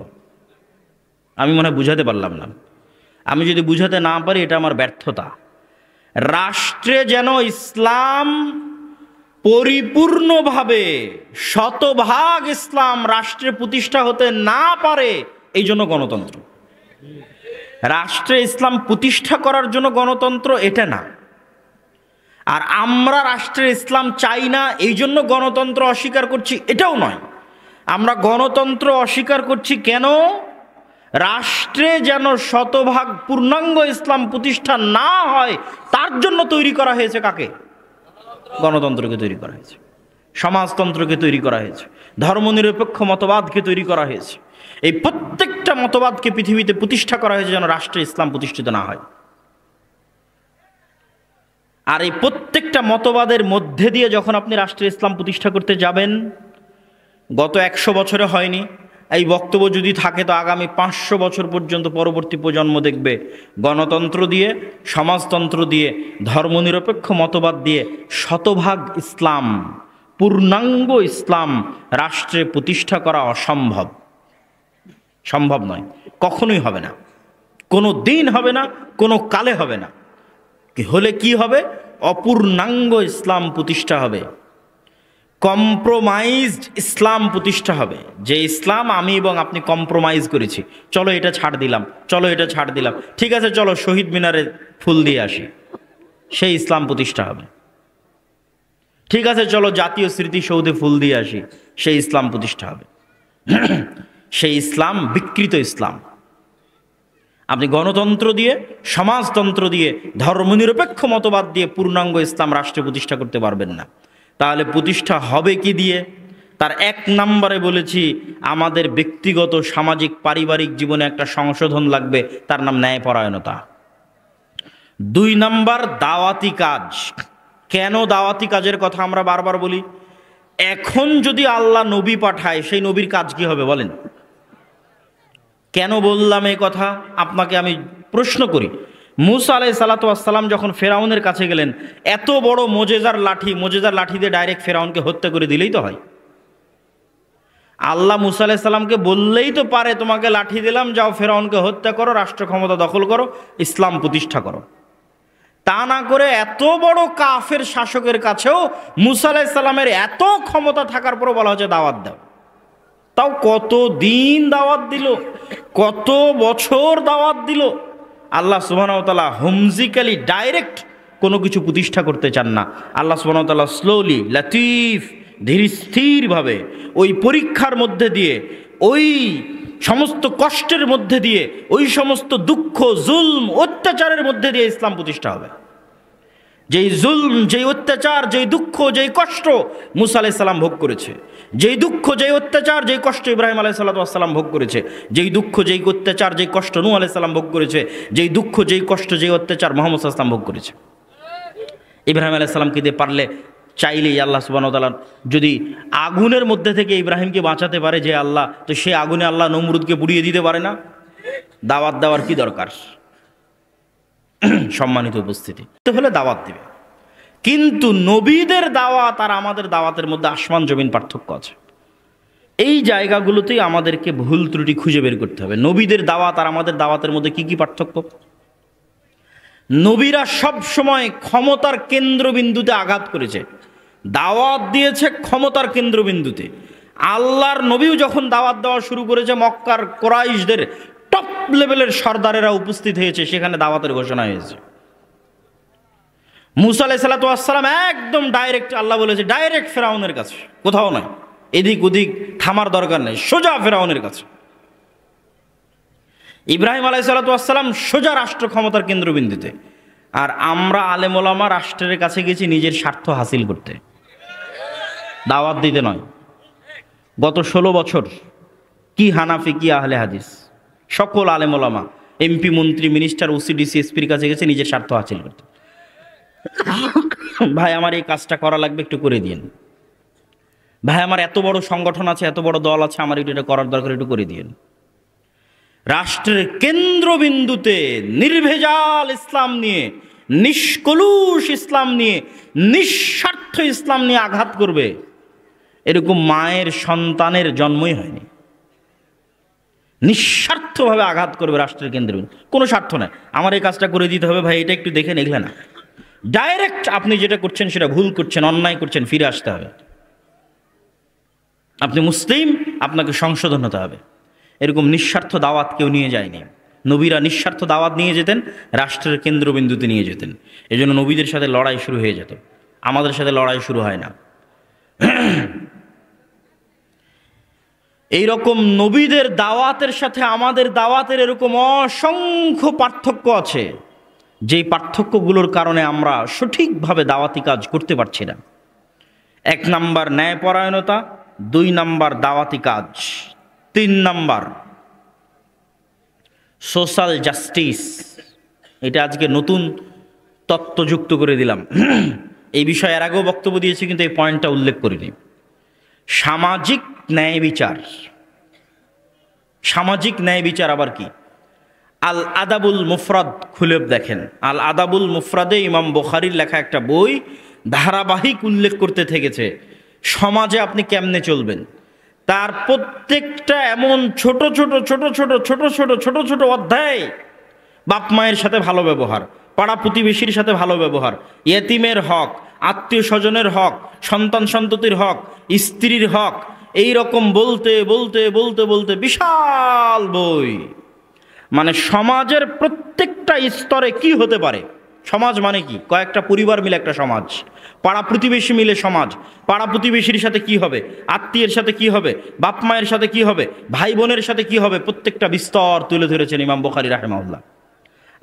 আমি মনে হয় বুঝাতে পারলাম না। আমি যদি বুঝাতে না পারি এটা আমার ব্যর্থতা। রাষ্ট্রে যেন ইসলাম পরিপূর্ণভাবে শতভাগ ইসলাম রাষ্ট্রে প্রতিষ্ঠা হতে না পারে এই জন্য গণতন্ত্র। রাষ্ট্রে ইসলাম প্রতিষ্ঠা করার জন্য গণতন্ত্র এটা না। আর আমরা রাষ্ট্রে ইসলাম চাই না এই জন্য গণতন্ত্র অস্বীকার করছি এটাও নয়। আমরা গণতন্ত্র অস্বীকার করছি কেন? রাষ্ট্রে যেন শতভাগ পূর্ণাঙ্গ ইসলাম প্রতিষ্ঠা না হয় তার জন্য তৈরি করা হয়েছে কাকে? গণতন্ত্রকে তৈরি করা হয়েছে, সমাজতন্ত্রকে তৈরি করা হয়েছে, ধর্মনিরপেক্ষ মতবাদকে তৈরি করা হয়েছে। এই প্রত্যেকটা মতবাদকে পৃথিবীতে প্রতিষ্ঠা করা হয়েছে যেন রাষ্ট্রে ইসলাম প্রতিষ্ঠিত না হয়। আর এই প্রত্যেকটা মতবাদের মধ্যে দিয়ে যখন আপনি রাষ্ট্রে ইসলাম প্রতিষ্ঠা করতে যাবেন, গত 100 বছরে হয়নি, এই বক্তব্য যদি থাকে তো আগামী 500 বছর পর্যন্ত পরবর্তী প্রজন্ম দেখবে গণতন্ত্র দিয়ে, সমাজতন্ত্র দিয়ে, ধর্মনিরপেক্ষ মতবাদ দিয়ে শতভাগ ইসলাম, পূর্ণাঙ্গ ইসলাম রাষ্ট্রে প্রতিষ্ঠা করা অসম্ভব, সম্ভব নয়, কখনোই হবে না, কোনো দিন হবে না, কোনো কালে হবে না। হলে কি হবে? অপূর্ণাঙ্গ ইসলাম প্রতিষ্ঠা হবে, কম্প্রোমাইজড ইসলাম প্রতিষ্ঠা হবে। যে ইসলাম আমি এবং আপনি কম্প্রোমাইজ করেছি, চলো এটা ছাড় দিলাম, চলো এটা ছাড় দিলাম, ঠিক আছে চলো শহীদ মিনারে ফুল দিয়ে আসি, সেই ইসলাম প্রতিষ্ঠা হবে। ঠিক আছে চলো জাতীয় স্মৃতিসৌধে ফুল দিয়ে আসি, সেই ইসলাম প্রতিষ্ঠা হবে। সেই ইসলাম বিকৃত ইসলাম। আপনি গণতন্ত্র দিয়ে, সমাজতন্ত্র দিয়ে, ধর্মনিরপেক্ষ মতবাদ দিয়ে পূর্ণাঙ্গ ইসলাম রাষ্ট্রে প্রতিষ্ঠা করতে পারবেন না। তাহলে প্রতিষ্ঠা হবে কি দিয়ে? তার 1 নম্বরে বলেছি, আমাদের ব্যক্তিগত, সামাজিক, পারিবারিক জীবনে একটা সংশোধন লাগবে, তার নাম ন্যায়পরায়ণতা। 2 নম্বর দাওয়াতি কাজ। কেন দাওয়াতি কাজের কথা আমরা বারবার বলি? এখন যদি আল্লাহ নবী পাঠায়, সেই নবীর কাজ কি হবে বলেন? কেন বললাম এই কথা আপনাকে আমি প্রশ্ন করি। মুসা আলাইহিস সালাতু ওয়াস সালাম যখন ফেরাউনের কাছে গেলেন, এত বড় মোজেজার লাঠি দিয়ে ডাইরেক্ট ফেরাউনকে হত্যা করে দিলেই তো হয়। আল্লাহ মুসা আলাইহিস সালামকে বললেই তো পারে, তোমাকে লাঠি দিলাম, যাও ফেরাউনকে হত্যা করো, রাষ্ট্র ক্ষমতা দখল করো, ইসলাম প্রতিষ্ঠা করো। তা না করে এত বড় কাফের শাসকের কাছেও মুসা আলাইহিস সালামের এত ক্ষমতা থাকার পরও বলা হচ্ছে দাওয়াত দাও। তাও কত দিন দাওয়াত দিল, কত বছর দাওয়াত দিল। আল্লাহ সুবহানাহু ওয়া তাআলা হুমজিক্যালি ডাইরেক্ট কোনো কিছু প্রতিষ্ঠা করতে চান না। আল্লাহ সুবহানাহু ওয়া তাআলা স্লোলি, লাতিফ, ধীর স্থিরভাবে ওই পরীক্ষার মধ্যে দিয়ে, ওই সমস্ত কষ্টের মধ্যে দিয়ে, ওই সমস্ত দুঃখ, জুলম, অত্যাচারের মধ্যে দিয়ে ইসলাম প্রতিষ্ঠা হবে। যেই জুলম, যেই অত্যাচার, যেই দুঃখ, যেই কষ্ট মুসা আলাইহিস সালাম ভোগ করেছে, যেই দুঃখ, যেই অত্যাচার, যেই কষ্ট ইব্রাহিম আলাইহিস সালাম ভোগ করেছে, যেই দুঃখ, যেই অত্যাচার, যেই কষ্ট নূহ আলাইহিস সালাম ভোগ করেছে, যেই দুঃখ, যেই কষ্ট, যেই অত্যাচার মুহাম্মদ সাল্লাল্লাহু আলাইহি ওয়াসাল্লাম ভোগ করেছে। ইব্রাহিম আলাইহিস সালামকে দিয়ে পারলে, চাইলেই আল্লাহ সুবহানাহু ওয়া তাআলা যদি আগুনের মধ্যে থেকে ইব্রাহিমকে বাঁচাতে পারে যে আল্লাহ, তো সেই আগুনে আল্লাহ নমরুদকে পুড়িয়ে দিতে পারে না? দাওয়াত দেওয়ার কি দরকার? সম্মানিত উপস্থিতি, তো হলে দাওয়াত দিবে। কিন্তু নবীদের দাওয়াত আর আমাদের দাওয়াতের মধ্যে আসমান জমিন পার্থক্য আছে। এই জায়গাগুলোতেই আমাদেরকে ভুল ত্রুটি খুঁজে বের করতে হবে। নবীদের দাওয়াত আর আমাদের দাওয়াতের মধ্যে কি কি পার্থক্য? নবীরা সব সময় ক্ষমতার কেন্দ্রবিন্দুতে আঘাত করেছে, দাওয়াত দিয়েছে ক্ষমতার কেন্দ্রবিন্দুতে। আল্লাহর নবীও যখন দাওয়াত দেওয়া শুরু করেছে, মক্কার কুরাইশদের টপ লেভেলের সর্দারেরা উপস্থিত হয়েছে, সেখানে দাওয়াতের ঘোষণা হয়েছে। মুসা আলাইহিস সালাতু ওয়াস সালাম একদম ডাইরেক্ট, আল্লাহ বলেছে ডাইরেক্ট ফেরাউনের কাছে, কোথাও নয়, এদিক ওদিক থামার দরকার নেই, সোজা ফেরাউনের কাছে। ইব্রাহিম আলাইহিস সালাতু ওয়াস সালাম সোজা রাষ্ট্র ক্ষমতার কেন্দ্রবিন্দুতে। আর আমরা আলেম ওলামা রাষ্ট্রের কাছে গেছি নিজের স্বার্থ হাসিল করতে, দাওয়াত দিতে নয়। গত 16 বছর কি হানাফি কি আহলে হাদিস সকল আলেম ওলামা এমপি, মন্ত্রী, মিনিস্টার, ওসি, ডিসি, এসপির কাছে গেছে নিজের স্বার্থ হাসিল করতে। ভাই আমার এই কাজটা করা লাগবে, একটু করে দিন। ভাই আমার এত বড় সংগঠন আছে, এত বড় দল আছে, আমার এটা করার দরকার, একটু করে দিন। রাষ্ট্রের কেন্দ্রবিন্দুতে নির্ভেজাল ইসলাম নিয়ে, নিষ্কলুষ ইসলাম নিয়ে, নিঃস্বার্থ ইসলাম নিয়ে আঘাত করবে, এরকম মায়ের সন্তানের জন্মই হয়নি। নিঃস্বার্থভাবে আঘাত করবে রাষ্ট্রের কেন্দ্রবিন্দু, কোনো স্বার্থ নাই, আমার এই কাজটা করে দিতে হবে ভাই, এটা একটু দেখে এগুলো না। ডাইরেক্ট আপনি যেটা করছেন সেটা ভুল করছেন, অন্যায় করছেন, ফিরে আসতে হবে। আপনি মুসলিম, আপনাকে সংশোধন হতে হবে। এরকম নিঃস্বার্থ দাওয়াত কেউ নিয়ে যায়নি। নবীরা নিঃস্বার্থ দাওয়াত নিয়ে যেতেন, রাষ্ট্রের কেন্দ্রবিন্দুতে নিয়ে যেতেন। এই জন্য নবীদের সাথে লড়াই শুরু হয়ে যেত, আমাদের সাথে লড়াই শুরু হয় না। এইরকম নবীদের দাওয়াতের সাথে আমাদের দাওয়াতের এরকম অসংখ্য পার্থক্য আছে, যেই পার্থক্যগুলোর কারণে আমরা সঠিকভাবে দাওয়াতি কাজ করতে পারছি না। 1 নাম্বার ন্যায়পরায়ণতা, 2 নাম্বার দাওয়াতি কাজ, 3 নাম্বার সোশ্যাল জাস্টিস। এটা আজকে নতুন তত্ত্ব যুক্ত করে দিলাম। এই বিষয়ে এর আগেও বক্তব্য দিয়েছি, কিন্তু এই পয়েন্টটা উল্লেখ করিনি। সামাজিক ন্যায় বিচার। সামাজিক ন্যায় বিচার আবার কি? আল আদাবুল মুফরাদ খুলে দেখেন। আল আদাবুল মুফরাদে ইমাম বুখারীর লেখা একটা বই ধারাবাহিক উল্লেখ করতে থেকেছে সমাজে আপনি কেমনে চলবেন। তার প্রত্যেকটা এমন ছোট ছোট ছোট ছোট ছোট ছোট ছোট ছোট অধ্যায়। বাপ মায়ের সাথে ভালো ব্যবহার, পাড়া প্রতিবেশীর সাথে ভালো ব্যবহার, ইয়েতিমের হক, আত্মীয় স্বজনের হক, সন্তান সন্ততির হক, স্ত্রীর হক, এই রকম বলতে বলতে বলতে বলতে বিশাল বই। মানে সমাজের প্রত্যেকটা স্তরে কি হতে পারে। সমাজ মানে কি? কয়েকটা পরিবার মিলে একটা সমাজ, পাড়া প্রতিবেশী মিলে সমাজ, পাড়া প্রতিবেশীর সাথে কি হবে, আত্মীয়ের সাথে কি হবে, বাপ মায়ের সাথে কি হবে, ভাই বোনের সাথে কি হবে, প্রত্যেকটা বিস্তর তুলে ধরেছেন ইমাম বুখারী রাহিমাহুল্লাহ।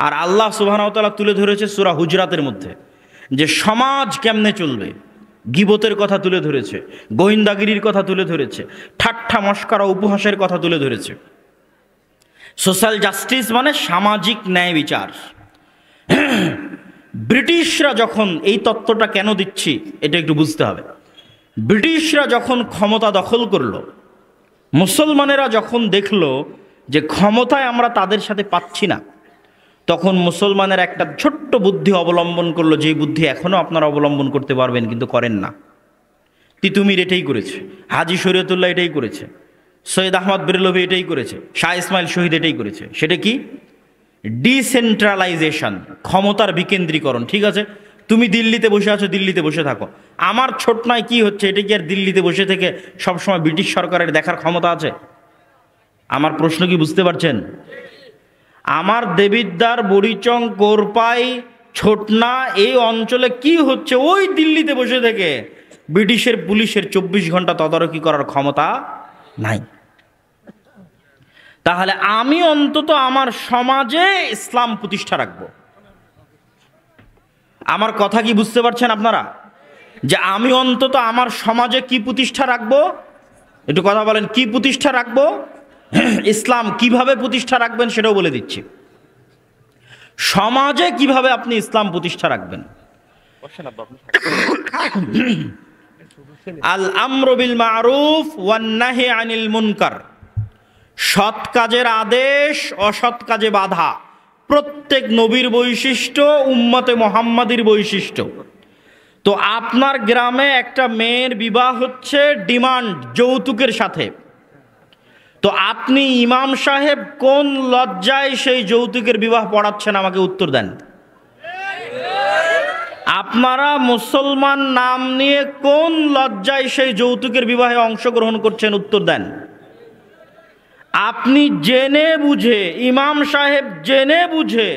আর আল্লাহ সুবহানাহু ওয়া তাআলা তুলে ধরেছে সূরা হুজরাতের মধ্যে, যে সমাজ কেমনে চলবে। গীবতের কথা তুলে ধরেছে, গোয়েন্দাগিরির কথা তুলে ধরেছে, ঠাট্টা মশকরা উপহাসের কথা তুলে ধরেছে। সোশ্যাল জাস্টিস মানে সামাজিক ন্যায় বিচার। ব্রিটিশরা যখন, এই তত্ত্বটা কেন দিচ্ছি এটা একটু বুঝতে হবে। ব্রিটিশরা যখন ক্ষমতা দখল করলো, মুসলমানেরা যখন দেখলো যে ক্ষমতায় আমরা তাদের সাথে পাচ্ছি না, তখন মুসলমানের একটা ছোট্ট বুদ্ধি অবলম্বন করলো, যেই বুদ্ধি এখনও আপনারা অবলম্বন করতে পারবেন কিন্তু করেন না। তিতুমির এটাই করেছে, হাজী শরীয়তুল্লাহ এটাই করেছে, সৈয়দ আহমদ বেরলভী এটাই করেছে, শাহ ইসমাইল শহীদ এটাই করেছে। সেটা কি? ডিসেন্ট্রালাইজেশন, ক্ষমতার বিকেন্দ্রীকরণ। ঠিক আছে, তুমি দিল্লিতে বসে আছো, দিল্লিতে বসে থাকো, আমার ছোটনায় কি হচ্ছে এটা কি আর দিল্লিতে বসে থেকে সবসময় ব্রিটিশ সরকারের দেখার ক্ষমতা আছে? আমার প্রশ্ন কি বুঝতে পারছেন? আমার দেবিদ্বার, বড়িচং, কোরপাই, ছোটনা এই অঞ্চলে কি হচ্ছে ওই দিল্লিতে বসে থেকে ব্রিটিশের পুলিশের 24 ঘন্টা তদারকি করার ক্ষমতা নাই। তাহলে আমি অন্তত আমার সমাজে ইসলাম প্রতিষ্ঠা রাখব। আমার কথা কি বুঝতে পারছেন আপনারা? যে আমি অন্তত আমার সমাজে কি প্রতিষ্ঠা রাখব? একটু কথা বলেন, কি প্রতিষ্ঠা রাখব? ইসলাম কিভাবে প্রতিষ্ঠা রাখবেন সেটাও বলে দিচ্ছি। সমাজে কিভাবে আপনি ইসলাম প্রতিষ্ঠা রাখবেন। আল আমরু বিল মারুফ ওয়ান নাহি আনিল মুনকার, সৎ কাজের আদেশ, অসৎ কাজে বাধা, প্রত্যেক নবীর বৈশিষ্ট্য, উম্মতে মুহাম্মাদির বৈশিষ্ট্য। তো আপনার গ্রামে একটা মেয়ের বিবাহ হচ্ছে ডিমান্ড, যৌতুকের সাথে, তো আপনি ইমাম সাহেব কোন লজ্জায় সেই যৌতুকের বিবাহ পড়াচ্ছেন আমাকে উত্তর দেন। আপনারা মুসলমান নাম নিয়ে কোন লজ্জায় সেই যৌতুকের বিবাহে অংশগ্রহণ করছেন উত্তর দেন। আপনি জেনে বুঝে, ইমাম সাহেব জেনে বুঝে,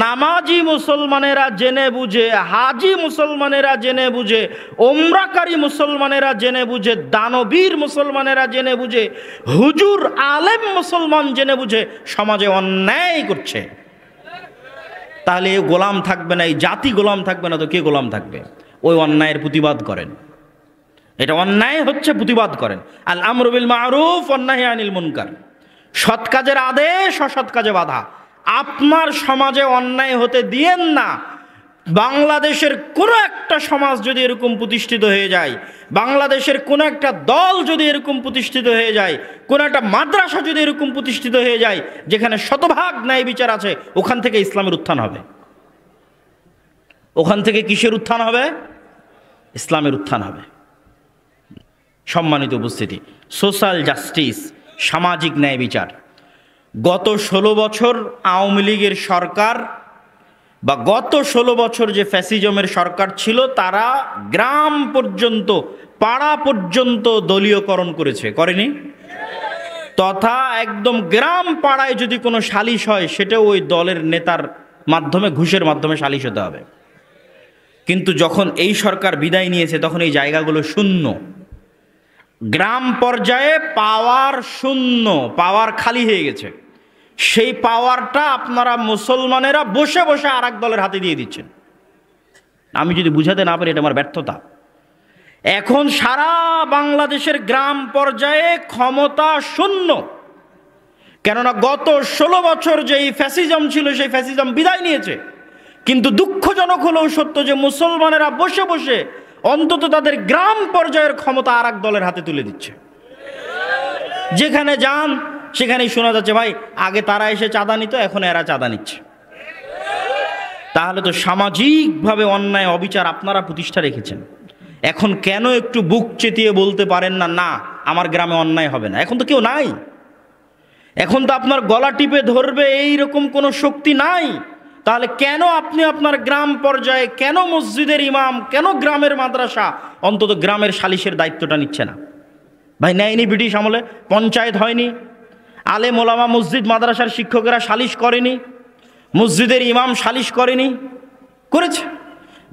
নামাজি মুসলমানেরা জেনে বুঝে, হাজি মুসলমানেরা জেনে বুঝে, ওমরাকারী মুসলমানেরা জেনে বুঝে, দানবীর মুসলমানেরা জেনে বুঝে, হুজুর আলেম মুসলমান জেনে বুঝে সমাজে অন্যায় করছে। তাহলে এই গোলাম থাকবে না, এই জাতি গোলাম থাকবে না, তো কে গোলাম থাকবে? ওই অন্যায়ের প্রতিবাদ করেন। এটা অন্যায় হচ্ছে, প্রতিবাদ করেন। আল আমরু বিল মারুফ ওয়ান নাহি আনিল মুনকার, সৎ কাজের আদেশ, অসৎ কাজে বাধা। আপনার সমাজে অন্যায় হতে দিয়েন না। বাংলাদেশের কোনো একটা সমাজ যদি এরকম প্রতিষ্ঠিত হয়ে যায়, বাংলাদেশের কোনো একটা দল যদি এরকম প্রতিষ্ঠিত হয়ে যায়, কোনো একটা মাদ্রাসা যদি এরকম প্রতিষ্ঠিত হয়ে যায় যেখানে শতভাগ ন্যায় বিচার আছে, ওখান থেকে ইসলামের উত্থান হবে। ওখান থেকে কিসের উত্থান হবে? ইসলামের উত্থান হবে। সম্মানিত উপস্থিতি, সোশ্যাল জাস্টিস, সামাজিক ন্যায় বিচার। গত 16 বছর আওয়ামী লীগের সরকার বা গত 16 বছর যে ফ্যাসিজমের সরকার ছিল, তারা গ্রাম পর্যন্ত, পাড়া পর্যন্ত দলীয়করণ করেছে, করেনি? তথা একদম গ্রাম পাড়ায় যদি কোনো সালিশ হয়, সেটাও ওই দলের নেতার মাধ্যমে, ঘুষের মাধ্যমে সালিশ হতে হবে। কিন্তু যখন এই সরকার বিদায় নিয়েছে, তখন এই জায়গাগুলো শূন্য। গ্রাম পর্যায়ে পাওয়ার শূন্য, পাওয়ার খালি হয়ে গেছে। সেই পাওয়ারটা আপনারা মুসলমানেরা বসে বসে আর এক দলের হাতে দিয়ে দিচ্ছেন। আমি যদি বুঝাতে না পারি, এটা আমার ব্যর্থতা। এখন সারা বাংলাদেশের গ্রাম পর্যায়ে ক্ষমতা শূন্য, কেননা গত 16 বছর যেই ফ্যাসিজম ছিল, সেই ফ্যাসিজম বিদায় নিয়েছে। কিন্তু দুঃখজনক হলেও সত্য যে মুসলমানেরা বসে বসে অন্তত তাদের গ্রাম পর্যায়ের ক্ষমতা আর এক দলের হাতে তুলে দিচ্ছে। যেখানে যান সেখানেই শোনা যাচ্ছে, ভাই আগে তারা এসে চাঁদা নিত, এখন এরা চাঁদা নিচ্ছে। তাহলে তো সামাজিকভাবে অন্যায় অবিচার আপনারা প্রতিষ্ঠা রেখেছেন। এখন কেন একটু বুক চেতিয়ে বলতে পারেন না, না আমার গ্রামে অন্যায় হবে না? এখন তো কেউ নাই, এখন তো আপনার গলা টিপে ধরবে এইরকম কোনো শক্তি নাই। তাহলে কেন আপনি আপনার গ্রাম পর্যায়ে, কেন মসজিদের ইমাম, কেন গ্রামের মাদ্রাসা অন্তত গ্রামের সালিশের দায়িত্বটা নিচ্ছে না? ভাই নেয়নি ব্রিটিশ আমলে? পঞ্চায়েত হয়নি? আলেম ওলামা মসজিদ মাদ্রাসার শিক্ষকেরা সালিশ করেনি? মসজিদের ইমাম সালিশ করেনি? করেছে।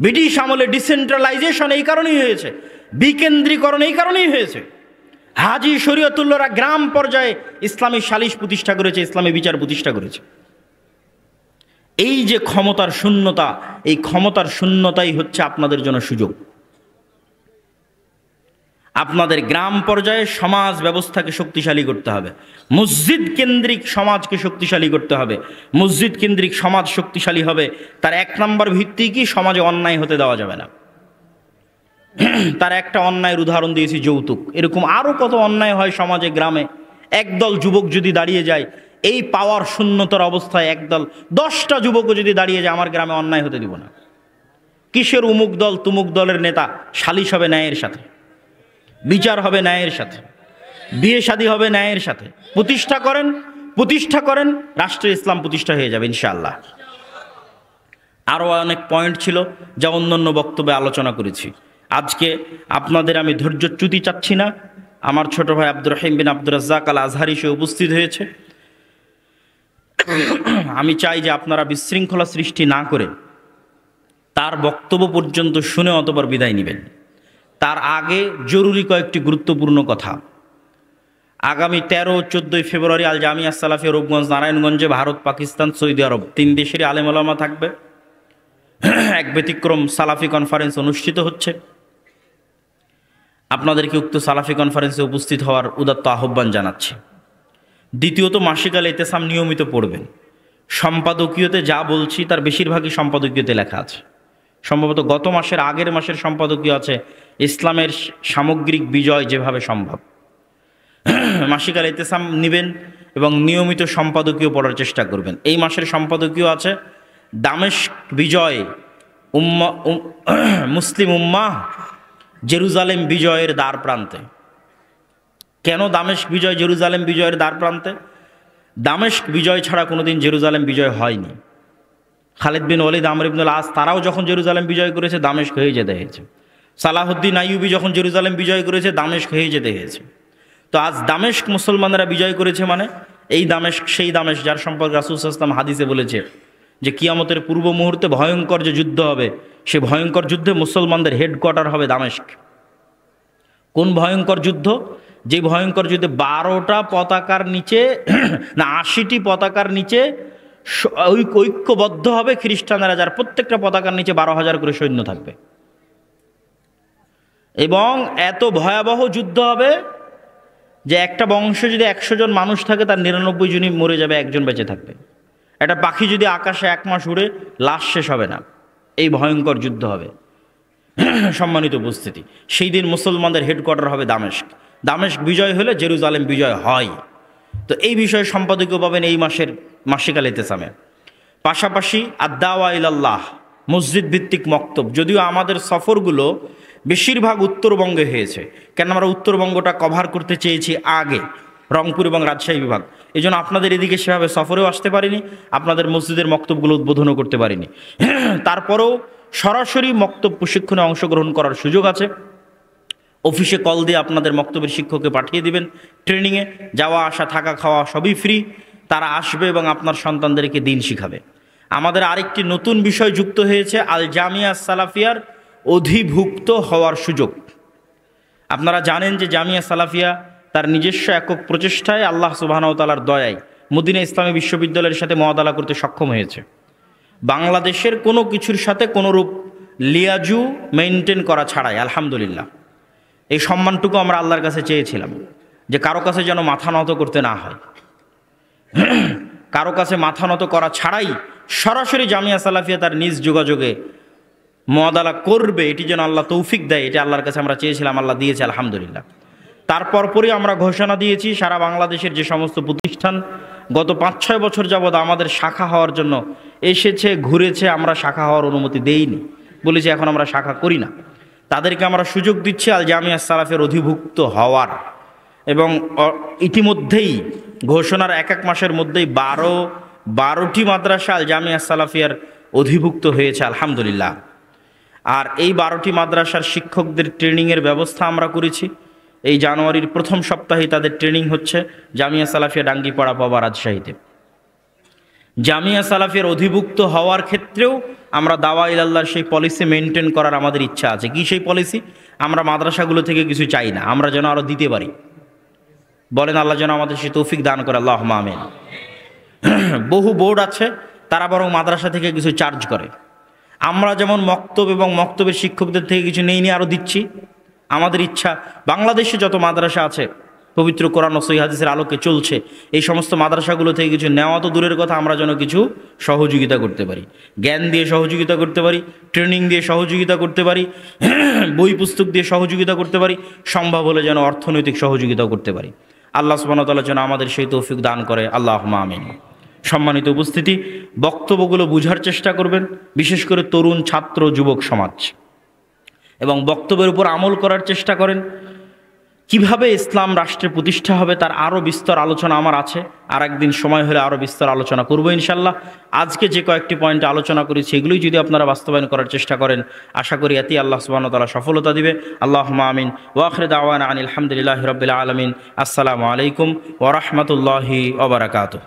ব্রিটিশ আমলে ডিসেন্ট্রালাইজেশন এই কারণেই হয়েছে, বিকেন্দ্রীকরণ এই কারণেই হয়েছে। হাজি শরীয়তুল্লাহরা গ্রাম পর্যায়ে ইসলামী সালিশ প্রতিষ্ঠা করেছে, ইসলামী বিচার প্রতিষ্ঠা করেছে। এই যে ক্ষমতার শূন্যতা, এই ক্ষমতার শূন্যতাই হচ্ছে আপনাদের জন্য সুযোগ। আপনাদের গ্রাম পর্যায়ে সমাজ ব্যবস্থাকে শক্তিশালী করতে হবে, মসজিদ কেন্দ্রিক সমাজকে শক্তিশালী করতে হবে। মসজিদ কেন্দ্রিক সমাজ শক্তিশালী হবে, তার 1 নম্বর ভিত্তি কি? সমাজে অন্যায় হতে দেওয়া যাবে না। তার একটা অন্যায়ের উদাহরণ দিয়েছি, যৌতুক। এরকম আরও কত অন্যায় হয় সমাজে, গ্রামে। একদল যুবক যদি দাঁড়িয়ে যায়, এই পাওয়ার শূন্যতার অবস্থায় একদল 10টা যুবকও যদি দাঁড়িয়ে যায়, আমার গ্রামে অন্যায় হতে দিব না। কিসের উমুক দল তুমুক দলের নেতা? সালিশ হবে ন্যায়ের সাথে, বিচার হবে ন্যায়ের সাথে, বিয়ে শাদী হবে ন্যায়ের সাথে। প্রতিষ্ঠা করেন, রাষ্ট্রে ইসলাম প্রতিষ্ঠা হয়ে যাবে ইনশাআল্লাহ। আরও অনেক পয়েন্ট ছিল যা অন্যান্য বক্তব্যে আলোচনা করেছি। আজকে আপনাদের আমি ধৈর্যচ্যুতি চাচ্ছি না। আমার ছোট ভাই আব্দুর রহিম বিন আব্দুর রাজ্জাক আল আজহারি সে উপস্থিত হয়েছে। আমি চাই যে আপনারা বিশৃঙ্খলা সৃষ্টি না করে তার বক্তব্য পর্যন্ত শুনে অতঃপর বিদায় নেবেন। তার আগে জরুরি কয়েকটি গুরুত্বপূর্ণ কথা। আগামী 13-14 ফেব্রুয়ারি আল জামিয়া সালাফিয়া রূপগঞ্জ নারায়ণগঞ্জে ভারত, পাকিস্তান, সৌদি আরব 3 দেশেরই আলেম ওলামা থাকবে। এক ব্যতিক্রম সালাফি কনফারেন্স অনুষ্ঠিত হচ্ছে। আপনাদেরকে উক্ত সালাফি কনফারেন্সে উপস্থিত হওয়ার উদাত্ত আহ্বান জানাচ্ছি। দ্বিতীয়ত, মাসিক আল ইতিসাম নিয়মিত পড়বেন। সম্পাদকীয়তে যা বলছি তার বেশিরভাগই সম্পাদকীয়তে লেখা আছে। সম্ভবত গত মাসের আগের মাসের সম্পাদকীয় আছে ইসলামের সামগ্রিক বিজয় যেভাবে সম্ভব। মাসিক আল ইতিসাম নেবেন এবং নিয়মিত সম্পাদকীয় পড়ার চেষ্টা করবেন। এই মাসের সম্পাদকীয় আছে দামেস্ক বিজয়, মুসলিম উম্মাহ জেরুজালেম বিজয়ের দ্বার প্রান্তে। কেন দামেস্ক বিজয় জেরুজালেম বিজয়ের দ্বার প্রান্তে? দামেস্ক বিজয় ছাড়া কোনোদিন জেরুজালেম বিজয় হয়নি। খালিদ বিন ওয়ালিদ, আমর ইবনুল আস তারাও যখন জেরুজালেম বিজয় করেছে, দামেস্ক হয়ে যেতে হয়েছে। সালাহুদ্দিন আইয়ুবী যখন জেরুজালেম বিজয় করেছে, দামেস্ক হয়ে যেতে হয়েছে। তো আজ দামেস্ক মুসলমানেরা বিজয় করেছে, মানে এই দামেস্ক সেই দামেস্ক যার সম্পর্কে রাসূল সাল্লাল্লাহু আলাইহি ওয়াসাল্লাম হাদিসে বলেছে যে কিয়ামতের পূর্ব মুহূর্তে ভয়ঙ্কর যে যুদ্ধ হবে, সে ভয়ঙ্কর যুদ্ধে মুসলমানদের হেডকোয়ার্টার হবে দামেস্ক। কোন ভয়ঙ্কর যুদ্ধ? যে ভয়ঙ্কর যুদ্ধে 12টা পতাকার নিচে না 80টি পতাকার নিচে ঐক্যবদ্ধ হবে খ্রিস্টানেরা, যার প্রত্যেকটা পতাকার নিচে 12,000 করে সৈন্য থাকবে। এবং এত ভয়াবহ যুদ্ধ হবে যে একটা বংশে যদি 100 জন মানুষ থাকে, তার 99 জনই মরে যাবে, একজন বেঁচে থাকবে। একটা পাখি যদি আকাশে 1 মাস উড়ে, লাশ শেষ হবে না, এই ভয়ঙ্কর যুদ্ধ হবে। সম্মানিত উপস্থিতি, সেই দিন মুসলমানদের হেডকোয়ার্টার হবে দামেস্ক। দামেস্ক বিজয় হলে জেরুজালেম বিজয় হয়। তো এই বিষয়ে সম্পাদকীয় পাবেন এই মাসের মাসিক আল ইতিসামে। পাশাপাশি আদ-দাওয়া ইলাল্লাহ মসজিদ ভিত্তিক মক্তব, যদিও আমাদের সফরগুলো বেশিরভাগ উত্তরবঙ্গে হয়েছে, কেন আমরা উত্তরবঙ্গটা কভার করতে চেয়েছি আগে, রংপুর এবং রাজশাহী বিভাগ। এই জন্য আপনাদের এদিকে সেভাবে সফরেও আসতে পারিনি, আপনাদের মসজিদের মক্তবগুলো উদ্বোধনও করতে পারিনি। তারপরেও সরাসরি মক্তব প্রশিক্ষণে অংশগ্রহণ করার সুযোগ আছে। অফিসে কল দিয়ে আপনাদের মক্তবের শিক্ষককে পাঠিয়ে দিবেন ট্রেনিংয়ে, যাওয়া আসা থাকা খাওয়া সবই ফ্রি। তারা আসবে এবং আপনার সন্তানদেরকে দিন শিখাবে। আমাদের আরেকটি নতুন বিষয় যুক্ত হয়েছে, আল জামিয়া সালাফিয়ার অধিভুক্ত হওয়ার সুযোগ। আপনারা জানেন যে জামিয়া সালাফিয়া তার নিজস্ব একক প্রচেষ্টায় আল্লাহ সুবহানাহু ওয়া তাআলার দয়ায় মদিনা ইসলামী বিশ্ববিদ্যালয়ের সাথে মুআদালা করতে সক্ষম হয়েছে। বাংলাদেশের কোনো কিছুর সাথে কোনোরূপ লিয়াজু মেনটেন করা ছাড়াই, আলহামদুলিল্লাহ। এই সম্মানটুকু আমরা আল্লাহর কাছে চেয়েছিলাম, যে কারো কাছে যেন মাথা নত করতে না হয়, কারো কাছে মাথা নত করা ছাড়াই সরাসরি জামিয়া সালাফিয়া তার নিজ যোগাযোগে মুআদালা করবে, এটি যেন আল্লাহ তৌফিক দেয়, এটা আল্লাহর কাছে আমরা চেয়েছিলাম, আল্লাহ দিয়েছে, আলহামদুলিল্লাহ। তারপর পরই আমরা ঘোষণা দিয়েছি সারা বাংলাদেশের যে সমস্ত প্রতিষ্ঠান গত 5-6 বছর যাবৎ আমাদের শাখা হওয়ার জন্য এসেছে, ঘুরেছে, আমরা শাখা হওয়ার অনুমতি দেইনি, বলেছি এখন আমরা শাখা করি না, তাদেরকে আমরা সুযোগ দিচ্ছি আল জামিয়া সালাফের অধিভুক্ত হওয়ার। এবং ইতিমধ্যেই ঘোষণার 1 মাসের মধ্যেই 12টি মাদ্রাসা আল জামিয়া সালাফিয়ার অধিভুক্ত হয়েছে, আলহামদুলিল্লাহ। আর এই 12টি মাদ্রাসার শিক্ষকদের ট্রেনিংয়ের ব্যবস্থা আমরা করেছি। এই জানুয়ারির প্রথম সপ্তাহে তাদের ট্রেনিং হচ্ছে জামিয়া সালাফিয়া ডাঙ্গিপাড়া পাবা রাজশাহীতে। জামিয়া সালাফিয়ার অধিভুক্ত হওয়ার ক্ষেত্রেও আমরা দাওয়া ইলাল্লাহর সেই পলিসি মেনটেন করার আমাদের ইচ্ছা আছে। কি সেই পলিসি? আমরা মাদ্রাসাগুলো থেকে কিছু চাই না, আমরা যেন আরও দিতে পারি। বলেন আল্লাহ যেন আমাদের সেই তৌফিক দান করে, আল্লাহুম্মা আমিন। বহু বোর্ড আছে তারা বরং মাদ্রাসা থেকে কিছু চার্জ করে। আমরা যেমন মক্তব এবং মক্তবের শিক্ষকদের থেকে কিছু নেই নিয়ে আরও দিচ্ছি। আমাদের ইচ্ছা বাংলাদেশে যত মাদ্রাসা আছে পবিত্র কোরআন ও সহিহ হাদিসের আলোকে চলছে, এই সমস্ত মাদ্রাসাগুলো থেকে কিছু নেওয়া তো দূরের কথা, আমরা যেন কিছু সহযোগিতা করতে পারি, জ্ঞান দিয়ে সহযোগিতা করতে পারি, ট্রেনিং দিয়ে সহযোগিতা করতে পারি, বই পুস্তক দিয়ে সহযোগিতা করতে পারি, সম্ভব হলে যেন অর্থনৈতিক সহযোগিতাও করতে পারি। আল্লাহ সুবহানাহু ওয়া তাআলা যেন আমাদের সেই তৌফিক দান করে, আল্লাহুম্মা আমিন। সম্মানিত উপস্থিতি, বক্তব্যগুলো বুঝার চেষ্টা করবেন, বিশেষ করে তরুণ ছাত্র যুবক সমাজ, এবং বক্তব্যের উপর আমল করার চেষ্টা করেন। কিভাবে ইসলাম রাষ্ট্রের প্রতিষ্ঠা হবে তার আরও বিস্তর আলোচনা আমার আছে, আর একদিন সময় হলে আরও বিস্তর আলোচনা করবো ইনশাল্লাহ। আজকে যে কয়েকটি পয়েন্টে আলোচনা করেছি এগুলোই যদি আপনারা বাস্তবায়ন করার চেষ্টা করেন, আশা করি এতেই আল্লাহ সুবহানাহু ওয়া তাআলা সফলতা দিবে। আল্লাহুম্মা আমিন। ওয়া আখিরু দাওয়ানা আনিল হামদুলিল্লাহি রাব্বিল আলামিন। আসসালামু আলাইকুম ওয়া রাহমাতুল্লাহি ওয়া বারাকাতুহু।